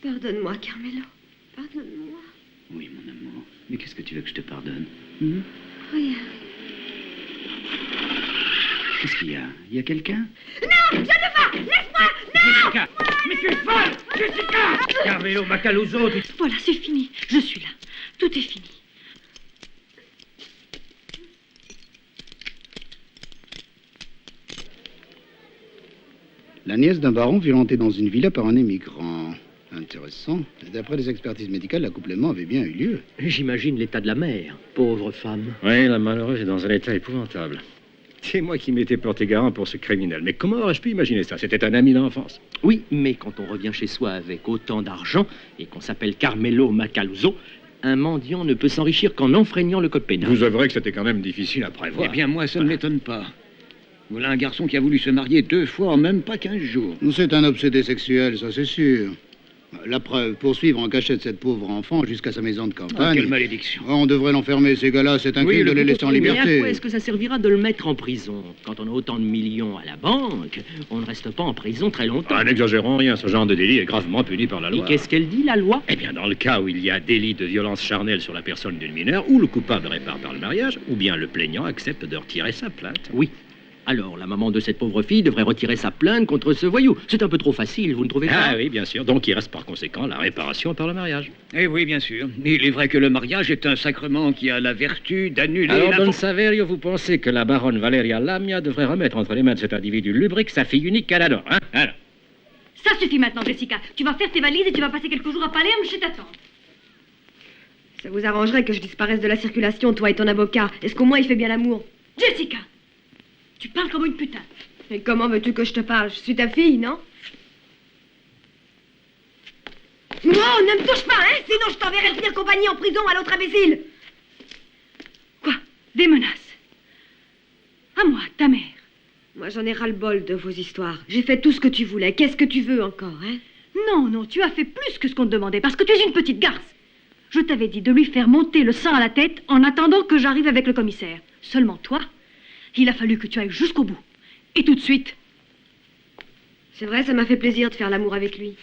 Pardonne-moi, Carmelo. Pardonne-moi. Oui, mon amour. Mais qu'est-ce que tu veux que je te pardonne? Rien. Qu'est-ce qu'il y a? Il y a quelqu'un? Non, je ne pas. Laisse-moi. Non. Jessica, mais tu es folle. Jessica. Carmelo Macaluso, tu... Voilà, c'est fini. Je suis là. Tout est fini. La nièce d'un baron violentée dans une villa par un émigrant. Intéressant. D'après les expertises médicales, l'accouplement avait bien eu lieu. J'imagine l'état de la mère, pauvre femme. Oui, la malheureuse est dans un état épouvantable. C'est moi qui m'étais porté garant pour ce criminel. Mais comment aurais-je pu imaginer ça? C'était un ami d'enfance. Oui, mais quand on revient chez soi avec autant d'argent et qu'on s'appelle Carmelo Macaluso, un mendiant ne peut s'enrichir qu'en enfreignant le code pénal. Vous avouerez que c'était quand même difficile à prévoir. Eh bien, moi, ça ne m'étonne pas. Voilà un garçon qui a voulu se marier 2 fois en même pas 15 jours. C'est un obsédé sexuel, ça c'est sûr. La preuve, poursuivre en cachette cette pauvre enfant jusqu'à sa maison de campagne... Ah, quelle malédiction. On devrait l'enfermer, ces gars-là, c'est un crime de les laisser en liberté. Mais à quoi est-ce que ça servira de le mettre en prison? Quand on a autant de millions à la banque, on ne reste pas en prison très longtemps. Ah, n'exagérons rien, ce genre de délit est gravement puni par la loi. Et qu'est-ce qu'elle dit, la loi? Eh bien, dans le cas où il y a délit de violence charnelle sur la personne d'une mineure, ou le coupable répare par le mariage, ou bien le plaignant accepte de retirer sa plainte. Oui, Alors, la maman de cette pauvre fille devrait retirer sa plainte contre ce voyou. C'est un peu trop facile, vous ne trouvez pas? Ah oui, bien sûr. Donc il reste par conséquent la réparation par le mariage. Eh oui, bien sûr. Il est vrai que le mariage est un sacrement qui a la vertu d'annuler Alors, la... Don Saverio, vous pensez que la baronne Valeria Lamia devrait remettre entre les mains de cet individu lubrique sa fille unique qu'elle adore, hein? Alors. Ça suffit maintenant, Jessica. Tu vas faire tes valises et tu vas passer quelques jours à Palerme chez ta tante. Ça vous arrangerait que je disparaisse de la circulation, toi et ton avocat. Est-ce qu'au moins il fait bien l'amour? Jessica, tu parles comme une putain. Et comment veux-tu que je te parle? Je suis ta fille, non? Non, ne me touche pas, hein? Sinon je t'enverrai tenir compagnie en prison à l'autre imbécile. Quoi? Des menaces? À moi, ta mère. Moi, j'en ai ras-le-bol de vos histoires. J'ai fait tout ce que tu voulais. Qu'est-ce que tu veux encore, hein? Non, non, tu as fait plus que ce qu'on te demandait, parce que tu es une petite garce. Je t'avais dit de lui faire monter le sang à la tête en attendant que j'arrive avec le commissaire. Seulement toi, il a fallu que tu ailles jusqu'au bout. Et tout de suite. C'est vrai, ça m'a fait plaisir de faire l'amour avec lui.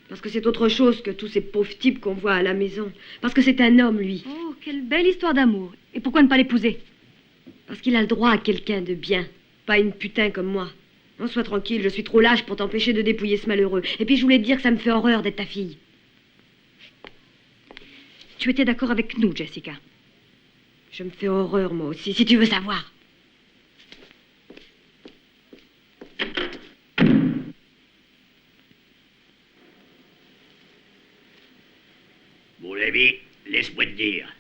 Parce que c'est autre chose que tous ces pauvres types qu'on voit à la maison. Parce que c'est un homme, lui. Oh, quelle belle histoire d'amour. Et pourquoi ne pas l'épouser? Parce qu'il a le droit à quelqu'un de bien. Pas une putain comme moi. Non, sois tranquille, je suis trop lâche pour t'empêcher de dépouiller ce malheureux. Et puis je voulais te dire que ça me fait horreur d'être ta fille. Tu étais d'accord avec nous, Jessica? Je me fais horreur, moi aussi, si tu veux savoir. Mon ami, laisse-moi te dire.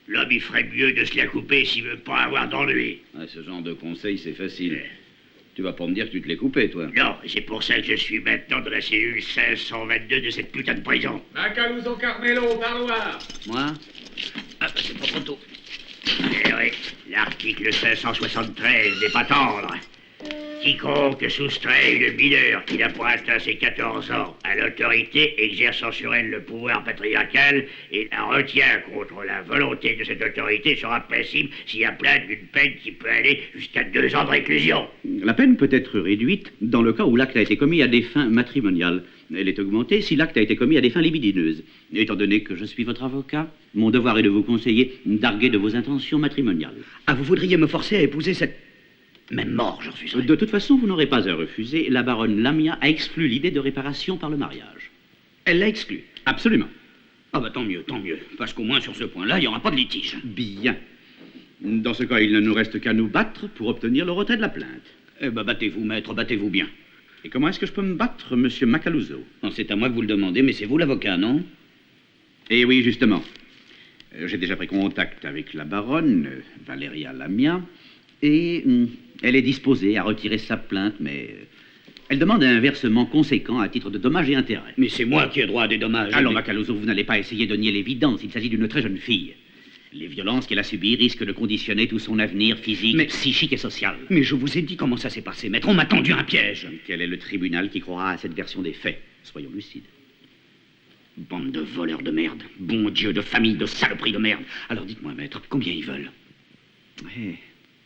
L'homme, il ferait mieux de se la couper s'il veut pas avoir d'ennui. Ah, ce genre de conseil, c'est facile. Tu vas pas me dire que tu te l'es coupé, toi. Non, c'est pour ça que je suis maintenant dans la cellule 522 de cette putain de prison. Macaluso Carmelo au parloir. Moi? Ah, c'est pas trop tôt. Eh oui, l'article 573 n'est pas tendre. Quiconque soustrait une mineure qui n'a pas atteint ses 14 ans à l'autorité exerçant sur elle le pouvoir patriarcal et la retient contre la volonté de cette autorité sera passible s'il y a plainte d'une peine qui peut aller jusqu'à 2 ans de réclusion. La peine peut être réduite dans le cas où l'acte a été commis à des fins matrimoniales. Elle est augmentée si l'acte a été commis à des fins libidineuses. Étant donné que je suis votre avocat, mon devoir est de vous conseiller d'arguer de vos intentions matrimoniales. Ah, vous voudriez me forcer à épouser cette... Même mort, je refuserai. De toute façon, vous n'aurez pas à refuser. La baronne Lamia a exclu l'idée de réparation par le mariage. Elle l'a exclu? Absolument. Ah bah tant mieux, parce qu'au moins sur ce point-là, il n'y aura pas de litige. Bien. Dans ce cas, il ne nous reste qu'à nous battre pour obtenir le retrait de la plainte. Eh ben battez-vous, maître, battez-vous bien. Et comment est-ce que je peux me battre, monsieur Macaluso? C'est à moi que vous le demandez, mais c'est vous l'avocat, non? Eh oui, justement. J'ai déjà pris contact avec la baronne, Valeria Lamia, et elle est disposée à retirer sa plainte, mais elle demande un versement conséquent à titre de dommages et intérêts. Mais c'est moi qui ai droit à des dommages. Alors, Macaluso, vous n'allez pas essayer de nier l'évidence. Il s'agit d'une très jeune fille. Les violences qu'elle a subies risquent de conditionner tout son avenir physique, psychique et social. Mais je vous ai dit comment ça s'est passé, maître. On m'a tendu un piège. Quel est le tribunal qui croira à cette version des faits? Soyons lucides. Bande de voleurs de merde. Bon Dieu, de famille de saloperies de merde. Alors dites-moi, maître, combien ils veulent?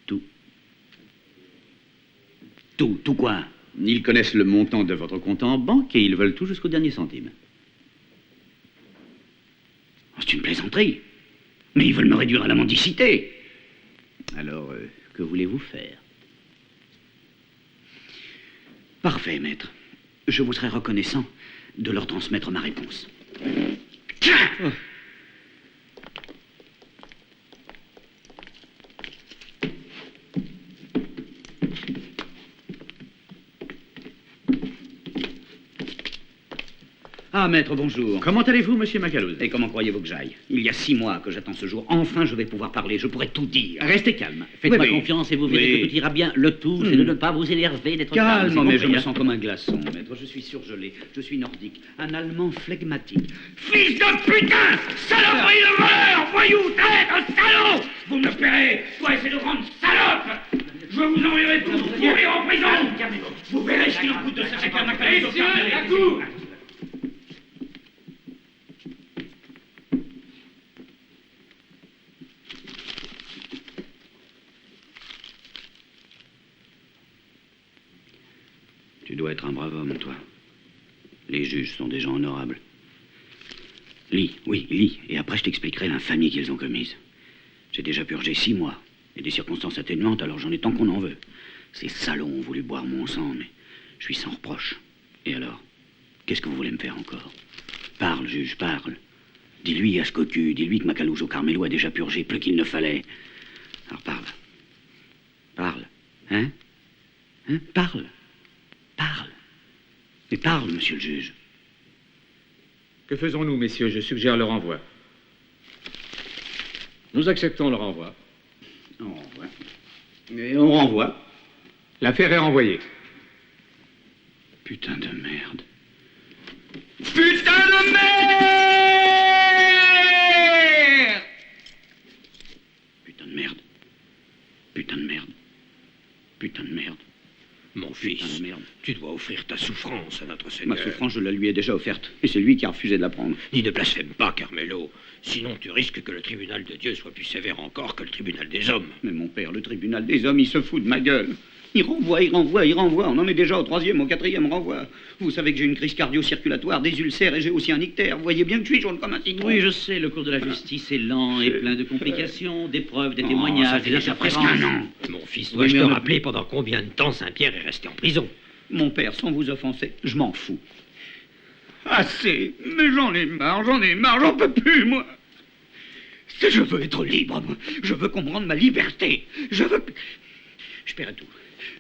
Tout. Tout quoi? Ils connaissent le montant de votre compte en banque et ils veulent tout jusqu'au dernier centime. Oh, c'est une plaisanterie. Mais ils veulent me réduire à la mendicité. Alors, que voulez-vous faire? Parfait, maître. Je vous serai reconnaissant de leur transmettre ma réponse. Oh. Ah, maître, bonjour. Comment allez-vous, monsieur Macaluso? Et comment croyez-vous que j'aille? Il y a 6 mois que j'attends ce jour. Enfin, je vais pouvoir parler. Je pourrai tout dire. Restez calme. Faites-moi confiance et vous verrez que tout ira bien. Le tout, c'est de ne pas vous énerver, d'être calme. Calme, mais je me sens comme un glaçon, maître. Je suis surgelé. Je suis nordique. Un Allemand flegmatique. Fils de putain! Saloperie de voleur! Voyou, traître, salaud! Vous me paierez, toi et ces 2 grandes salopes! Je vous enverrai tous mourir en prison! Vous verrez ce qu'il en coûte de s'attaquer à ma carrière. Messieurs, à coup! Tu dois être un brave homme, toi. Les juges sont des gens honorables. Lis, oui, lis, et après je t'expliquerai l'infamie qu'ils ont commise. J'ai déjà purgé 6 mois, et des circonstances atténuantes, alors j'en ai tant qu'on en veut. Ces salauds ont voulu boire mon sang, mais je suis sans reproche. Et alors? Qu'est-ce que vous voulez me faire encore? Parle, juge, parle. Dis-lui à ce cocu, dis-lui que Macaluso Carmelo a déjà purgé plus qu'il ne fallait. Alors parle. Parle. Hein? Parle. Parle. Mais parle, monsieur le juge. Que faisons-nous, messieurs? Je suggère le renvoi. Nous acceptons le renvoi. On renvoie. Et on renvoie. L'affaire est renvoyée. Putain de merde. Putain de merde! Putain de merde. Putain de merde. Putain de merde. Mon fils, tu dois offrir ta souffrance à notre Ma Seigneur. souffrance, je la lui ai déjà offerte. Et c'est lui qui a refusé de la prendre. N'y ne blasphème pas, Carmelo. Sinon, tu risques que le tribunal de Dieu soit plus sévère encore que le tribunal des hommes. Mais mon père, le tribunal des hommes, il se fout de ma gueule. Il renvoie, il renvoie, il renvoie. On en est déjà au 3e, au 4e renvoi. Vous savez que j'ai une crise cardio-circulatoire, des ulcères et j'ai aussi un ictère. Vous voyez bien que je suis jaune comme un citron. Oui, je sais, le cours de la justice est lent et plein de complications, des preuves, des ça témoignages, fait des déjà presque afférences. un an. Mon fils, Oui, dois-je mais te on a- rappeler pendant combien de temps Saint-Pierre est resté en prison? Mon père, sans vous offenser, je m'en fous. Assez. Mais j'en ai marre, j'en peux plus, moi. Je veux être libre, moi. Je veux qu'on me rende ma liberté. Je veux... Je paierai tout.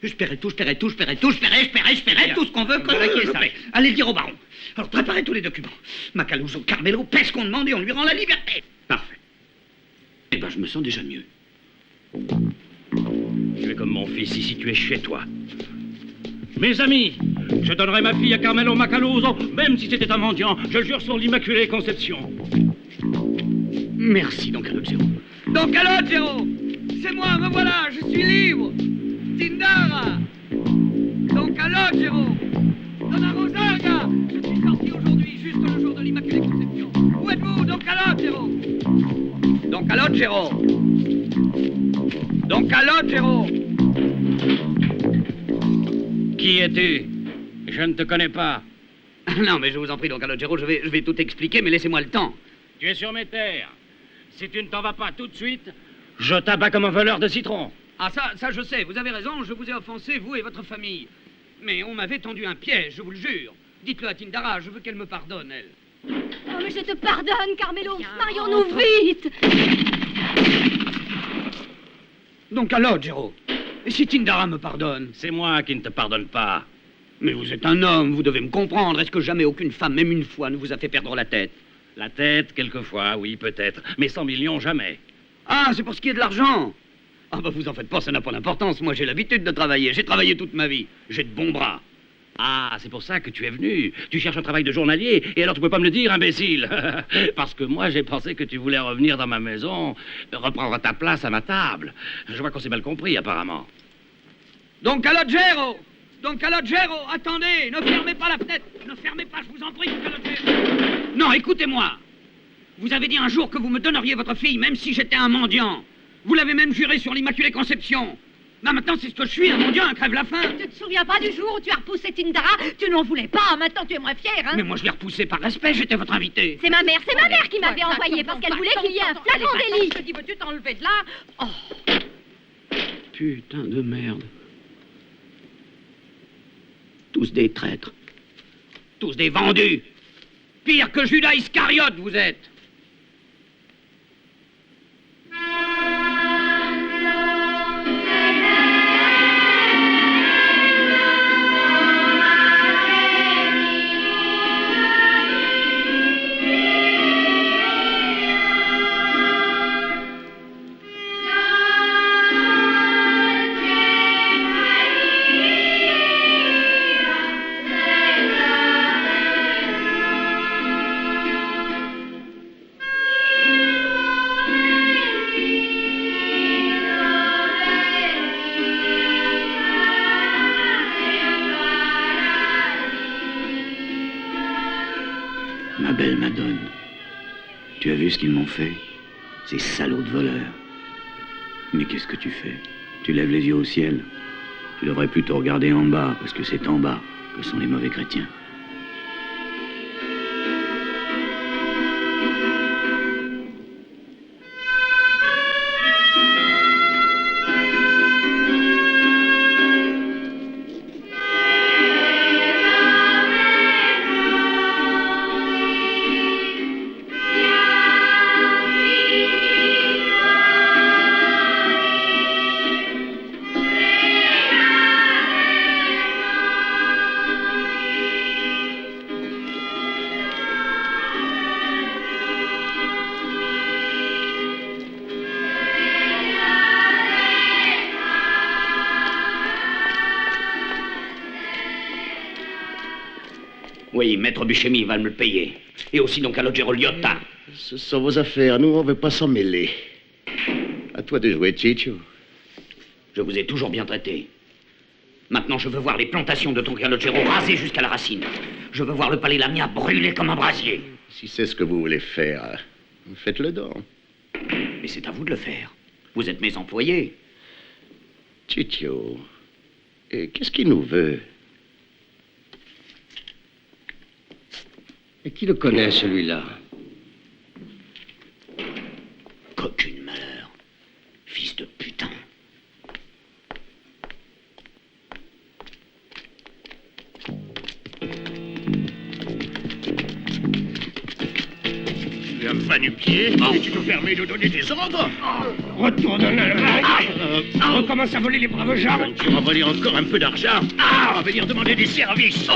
Je paierai tout, je paierai tout, je paierai tout, je paierai tout ce qu'on veut. Braquez ça. Allez le dire au baron. Alors préparez tous les documents. Macaluso Carmelo paie ce qu'on demande et on lui rend la liberté. Parfait. Eh ben, je me sens déjà mieux. Tu es comme mon fils ici, tu es chez toi. Mes amis, je donnerai ma fille à Carmelo Macaluso, même si c'était un mendiant. Je le jure sur l'Immaculée Conception. Merci, Don Calogero. Don Calogero, c'est moi, me voilà, je suis libre. Tindara. Don Calogero. Donna Rosaria. Je suis sorti aujourd'hui, juste le jour de l'Immaculée Conception. Où êtes-vous, Don Calogero? Don Calogero. Don Calogero. Qui es-tu? Je ne te connais pas. Non, mais je vous en prie, Don Calogero, je vais tout expliquer, mais laissez-moi le temps. Tu es sur mes terres. Si tu ne t'en vas pas tout de suite, je t'abats comme un voleur de citron. Ah, ça, je sais, vous avez raison, je vous ai offensé, vous et votre famille. Mais on m'avait tendu un piège, je vous le jure. Dites-le à Tindara, je veux qu'elle me pardonne, elle. Oh, mais je te pardonne, Carmelo. Marions-nous vite. Don Calogero, et si Tindara me pardonne? C'est moi qui ne te pardonne pas. Mais vous êtes un homme, vous devez me comprendre. Est-ce que jamais aucune femme, même une fois, ne vous a fait perdre la tête? La tête, quelquefois, oui, peut-être. Mais 100 millions, jamais. Ah, c'est pour ce qui est de l'argent. Ah, bah vous en faites pas, ça n'a pas d'importance. Moi, j'ai l'habitude de travailler. J'ai travaillé toute ma vie. J'ai de bons bras. Ah, c'est pour ça que tu es venu. Tu cherches un travail de journalier, et alors tu peux pas me le dire, imbécile. Parce que moi, j'ai pensé que tu voulais revenir dans ma maison, reprendre ta place à ma table. Je vois qu'on s'est mal compris, apparemment. Don Calogero! Don Calogero, attendez! Ne fermez pas la fenêtre! Ne fermez pas, je vous en prie, Don Calogero! Non, écoutez-moi! Vous avez dit un jour que vous me donneriez votre fille, même si j'étais un mendiant. Vous l'avez même juré sur l'Immaculée Conception. Ben maintenant, c'est ce que je suis, un mendiant, un crève-la-faim. Tu te souviens pas du jour où tu as repoussé Tindara? Tu n'en voulais pas, maintenant tu es moins fier, hein? Mais moi, je l'ai repoussé par respect, j'étais votre invité. C'est ma mère qui m'avait envoyé parce qu'elle voulait qu'il y ait un flagrant délit. Je te dis, veux-tu t'enlever de là? Oh. Putain de merde. Tous des traîtres. Tous des vendus. Pire que Judas Iscariote, vous êtes. Ma belle Madone, tu as vu ce qu'ils m'ont fait? Ces salauds de voleurs. Mais qu'est-ce que tu fais? Tu lèves les yeux au ciel. Tu devrais plutôt regarder en bas, parce que c'est en bas que sont les mauvais chrétiens. Oui, Maître Buscemi va me le payer. Et aussi donc Calogero Liotta. Ce sont vos affaires, nous, on ne veut pas s'en mêler. À toi de jouer, Ciccio. Je vous ai toujours bien traité. Maintenant, je veux voir les plantations de ton Calogero rasées jusqu'à la racine. Je veux voir le palais Lamia brûler comme un brasier. Si c'est ce que vous voulez faire, faites-le donc. Mais c'est à vous de le faire. Vous êtes mes employés. Ciccio, qu'est-ce qu'il nous veut? Et qui le connaît, celui-là? Qu'aucune malheur. Fils de putain. La va-nu-pied, et tu te permets de donner des ordres? Retourne là. Recommence à voler les braves gens. Tu vas voler encore un peu d'argent. On va venir demander des services.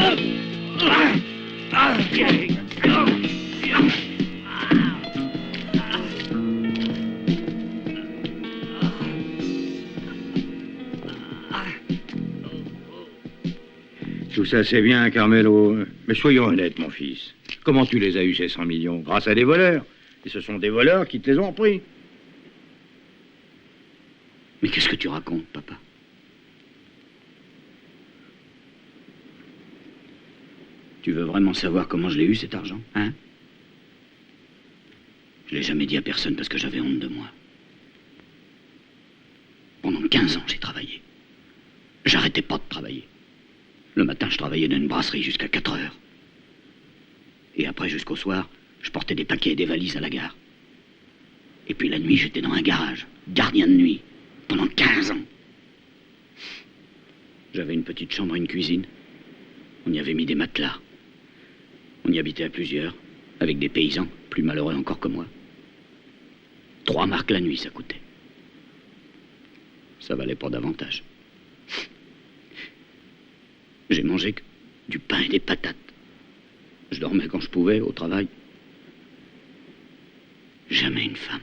Tout ça, c'est bien, Carmelo. Mais soyons honnêtes, mon fils. Comment tu les as eu, ces 100 millions? Grâce à des voleurs. Et ce sont des voleurs qui te les ont pris. Mais qu'est-ce que tu racontes, papa? Tu veux vraiment savoir comment je l'ai eu, cet argent, hein? Je l'ai jamais dit à personne parce que j'avais honte de moi. Pendant 15 ans, j'ai travaillé. J'arrêtais pas de travailler. Le matin, je travaillais dans une brasserie jusqu'à 4 heures. Et après, jusqu'au soir, je portais des paquets et des valises à la gare. Et puis la nuit, j'étais dans un garage, gardien de nuit, pendant 15 ans. J'avais une petite chambre et une cuisine. On y avait mis des matelas. On y habitait à plusieurs, avec des paysans, plus malheureux encore que moi. 3 marques la nuit, ça coûtait. Ça valait pas davantage. J'ai mangé que du pain et des patates. Je dormais quand je pouvais, au travail. Jamais une femme.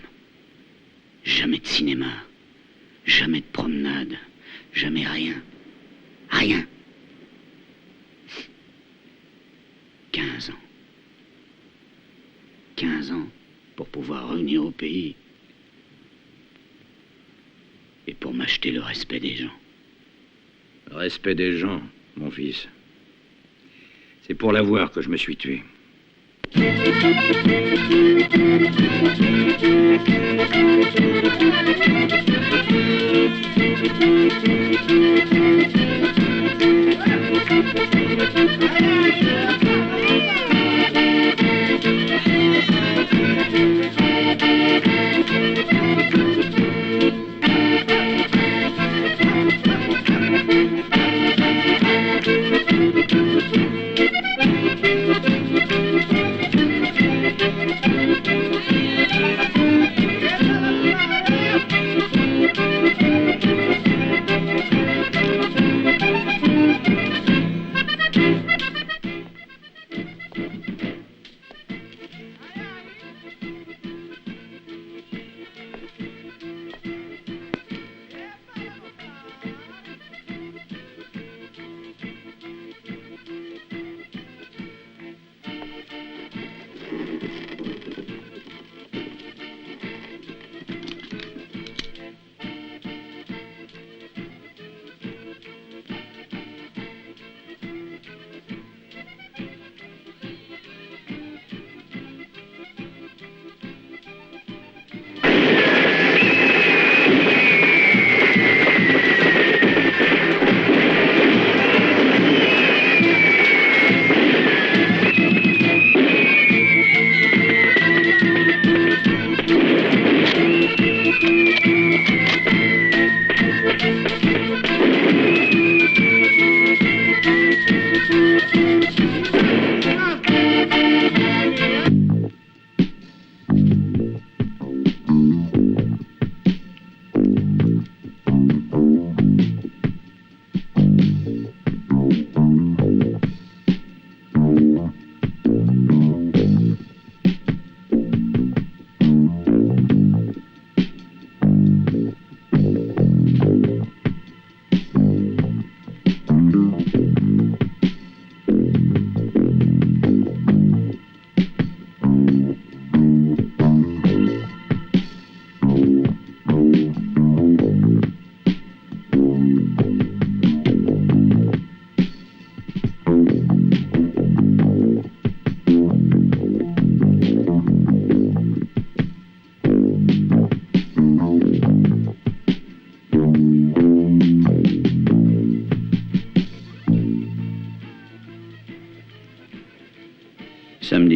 Jamais de cinéma. Jamais de promenade. Jamais rien. Rien. 15 ans. 15 ans pour pouvoir revenir au pays. Et pour m'acheter le respect des gens. Le respect des gens, mon fils. C'est pour l'avoir que je me suis tué.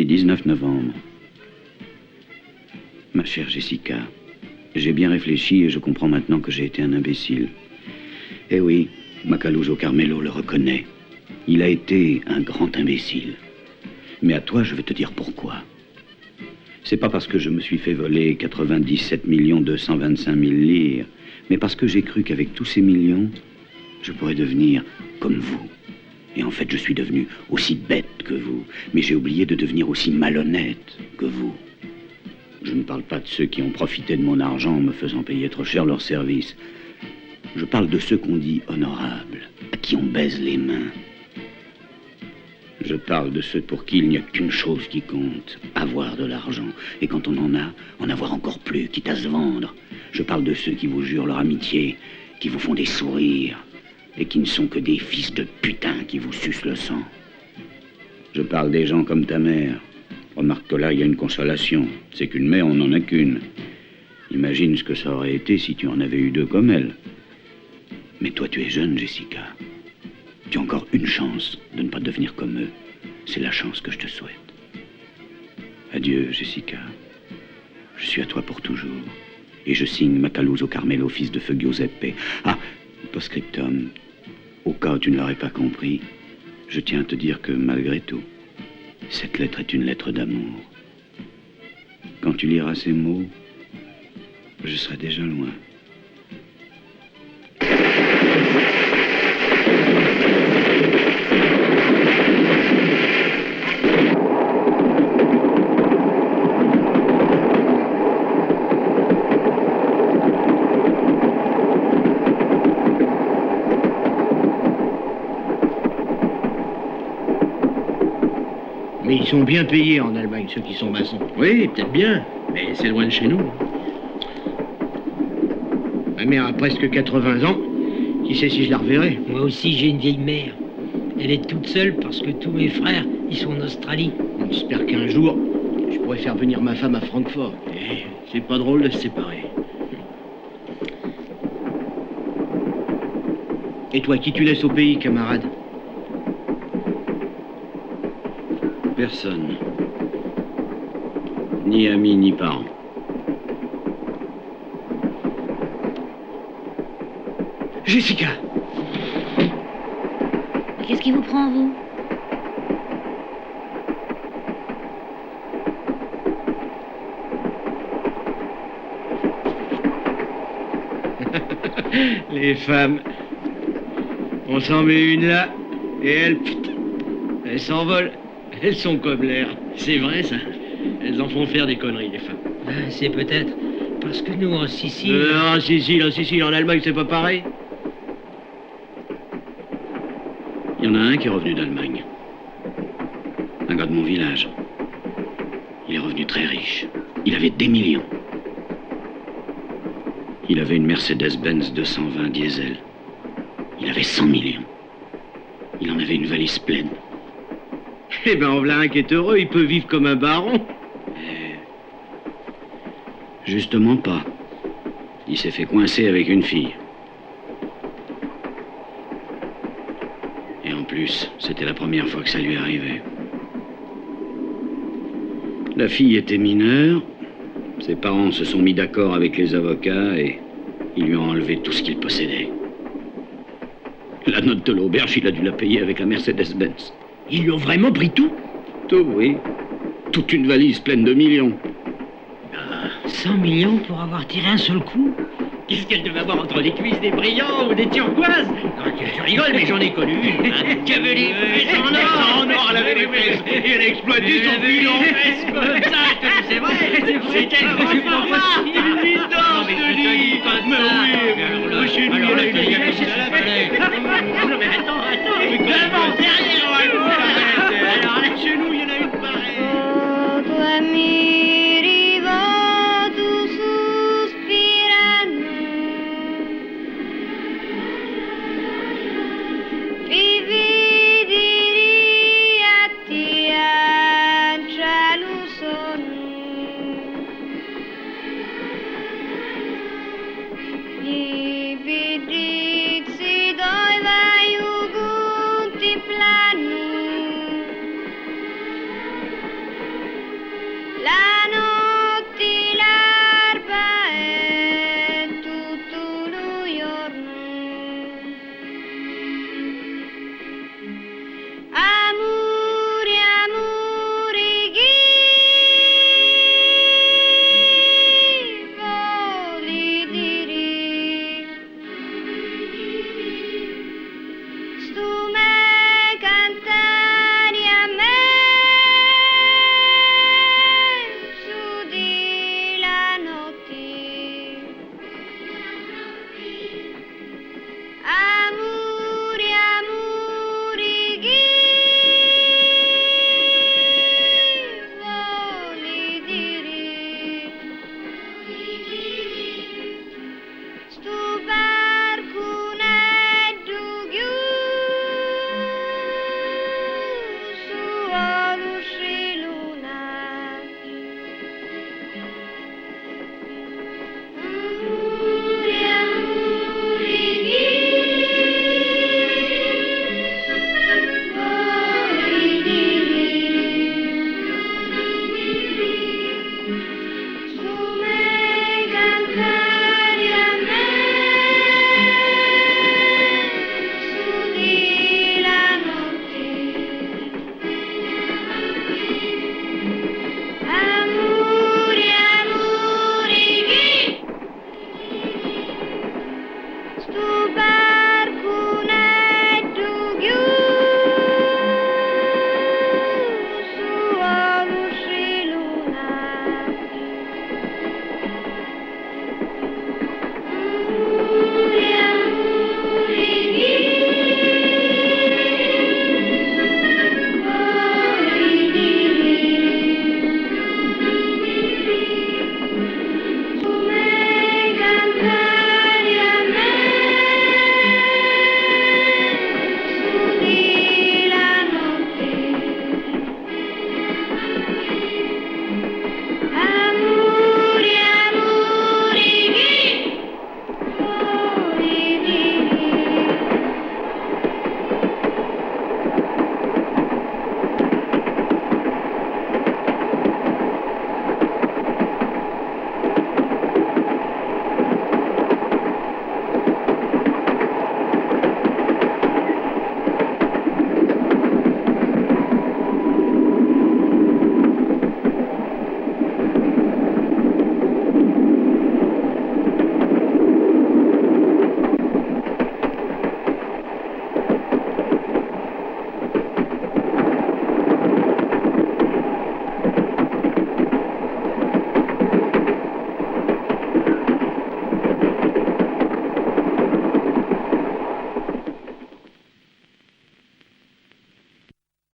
Vendredi 19 novembre. Ma chère Jessica, j'ai bien réfléchi et je comprends maintenant que j'ai été un imbécile. Eh oui, Macaluso Carmelo le reconnaît. Il a été un grand imbécile. Mais à toi, je vais te dire pourquoi. C'est pas parce que je me suis fait voler 97 225 000 lire, mais parce que j'ai cru qu'avec tous ces millions, je pourrais devenir comme vous. Et en fait, je suis devenu aussi bête que vous, mais j'ai oublié de devenir aussi malhonnête que vous. Je ne parle pas de ceux qui ont profité de mon argent en me faisant payer trop cher leur service. Je parle de ceux qu'on dit honorables, à qui on baise les mains. Je parle de ceux pour qui il n'y a qu'une chose qui compte, avoir de l'argent. Et quand on en a, en avoir encore plus, quitte à se vendre. Je parle de ceux qui vous jurent leur amitié, qui vous font des sourires, et qui ne sont que des fils de putain qui vous sucent le sang. Je parle des gens comme ta mère. Remarque que là, il y a une consolation. C'est qu'une mère, on n'en a qu'une. Imagine ce que ça aurait été si tu en avais eu deux comme elle. Mais toi, tu es jeune, Jessica. Tu as encore une chance de ne pas devenir comme eux. C'est la chance que je te souhaite. Adieu, Jessica. Je suis à toi pour toujours. Et je signe Macaluso Carmelo, fils de feu Giuseppe. Ah, post-scriptum. Au cas où tu ne l'aurais pas compris, je tiens à te dire que malgré tout, cette lettre est une lettre d'amour. Quand tu liras ces mots, je serai déjà loin. Mais ils sont bien payés en Allemagne, ceux qui sont maçons. Oui, peut-être bien, mais c'est loin de chez nous. Ma mère a presque 80 ans. Qui sait si je la reverrai? Moi aussi, j'ai une vieille mère. Elle est toute seule parce que tous mes frères, ils sont en Australie. J'espère qu'un jour, je pourrai faire venir ma femme à Francfort. Et c'est pas drôle de se séparer. Et toi, qui tu laisses au pays, camarade? Personne. Ni amis, ni parents. Jessica! Qu'est-ce qui vous prend, vous? Les femmes. On s'en met une là, et elles s'envolent. Elles sont comme l'air. C'est vrai, ça. Elles en font faire des conneries, les femmes. C'est peut-être parce que nous, en Sicile... Non, en Sicile, en Allemagne, c'est pas pareil. Il y en a un qui est revenu d'Allemagne. Un gars de mon village. Il est revenu très riche. Il avait des millions. Il avait une Mercedes-Benz 220 diesel. Il avait 100 millions. Il en avait une valise pleine. Eh ben, on voilà un qui est heureux, il peut vivre comme un baron. Justement pas. Il s'est fait coincer avec une fille. Et en plus, c'était la première fois que ça lui arrivait. La fille était mineure. Ses parents se sont mis d'accord avec les avocats et ils lui ont enlevé tout ce qu'il possédait. La note de l'auberge, il a dû la payer avec la Mercedes-Benz. Ils lui ont vraiment pris tout? Tout, oui. Toute une valise pleine de millions. 100 millions pour avoir tiré un seul coup? Qu'est-ce qu'elle devait avoir entre les cuisses, des brillants ou des turquoises? Non, tu rigoles, mais j'en ai connu une. Hein. Qui avait les fesses en or? En or, elle avait les fesses. Et elle a exploité son filon. C'est vrai. C'est quelle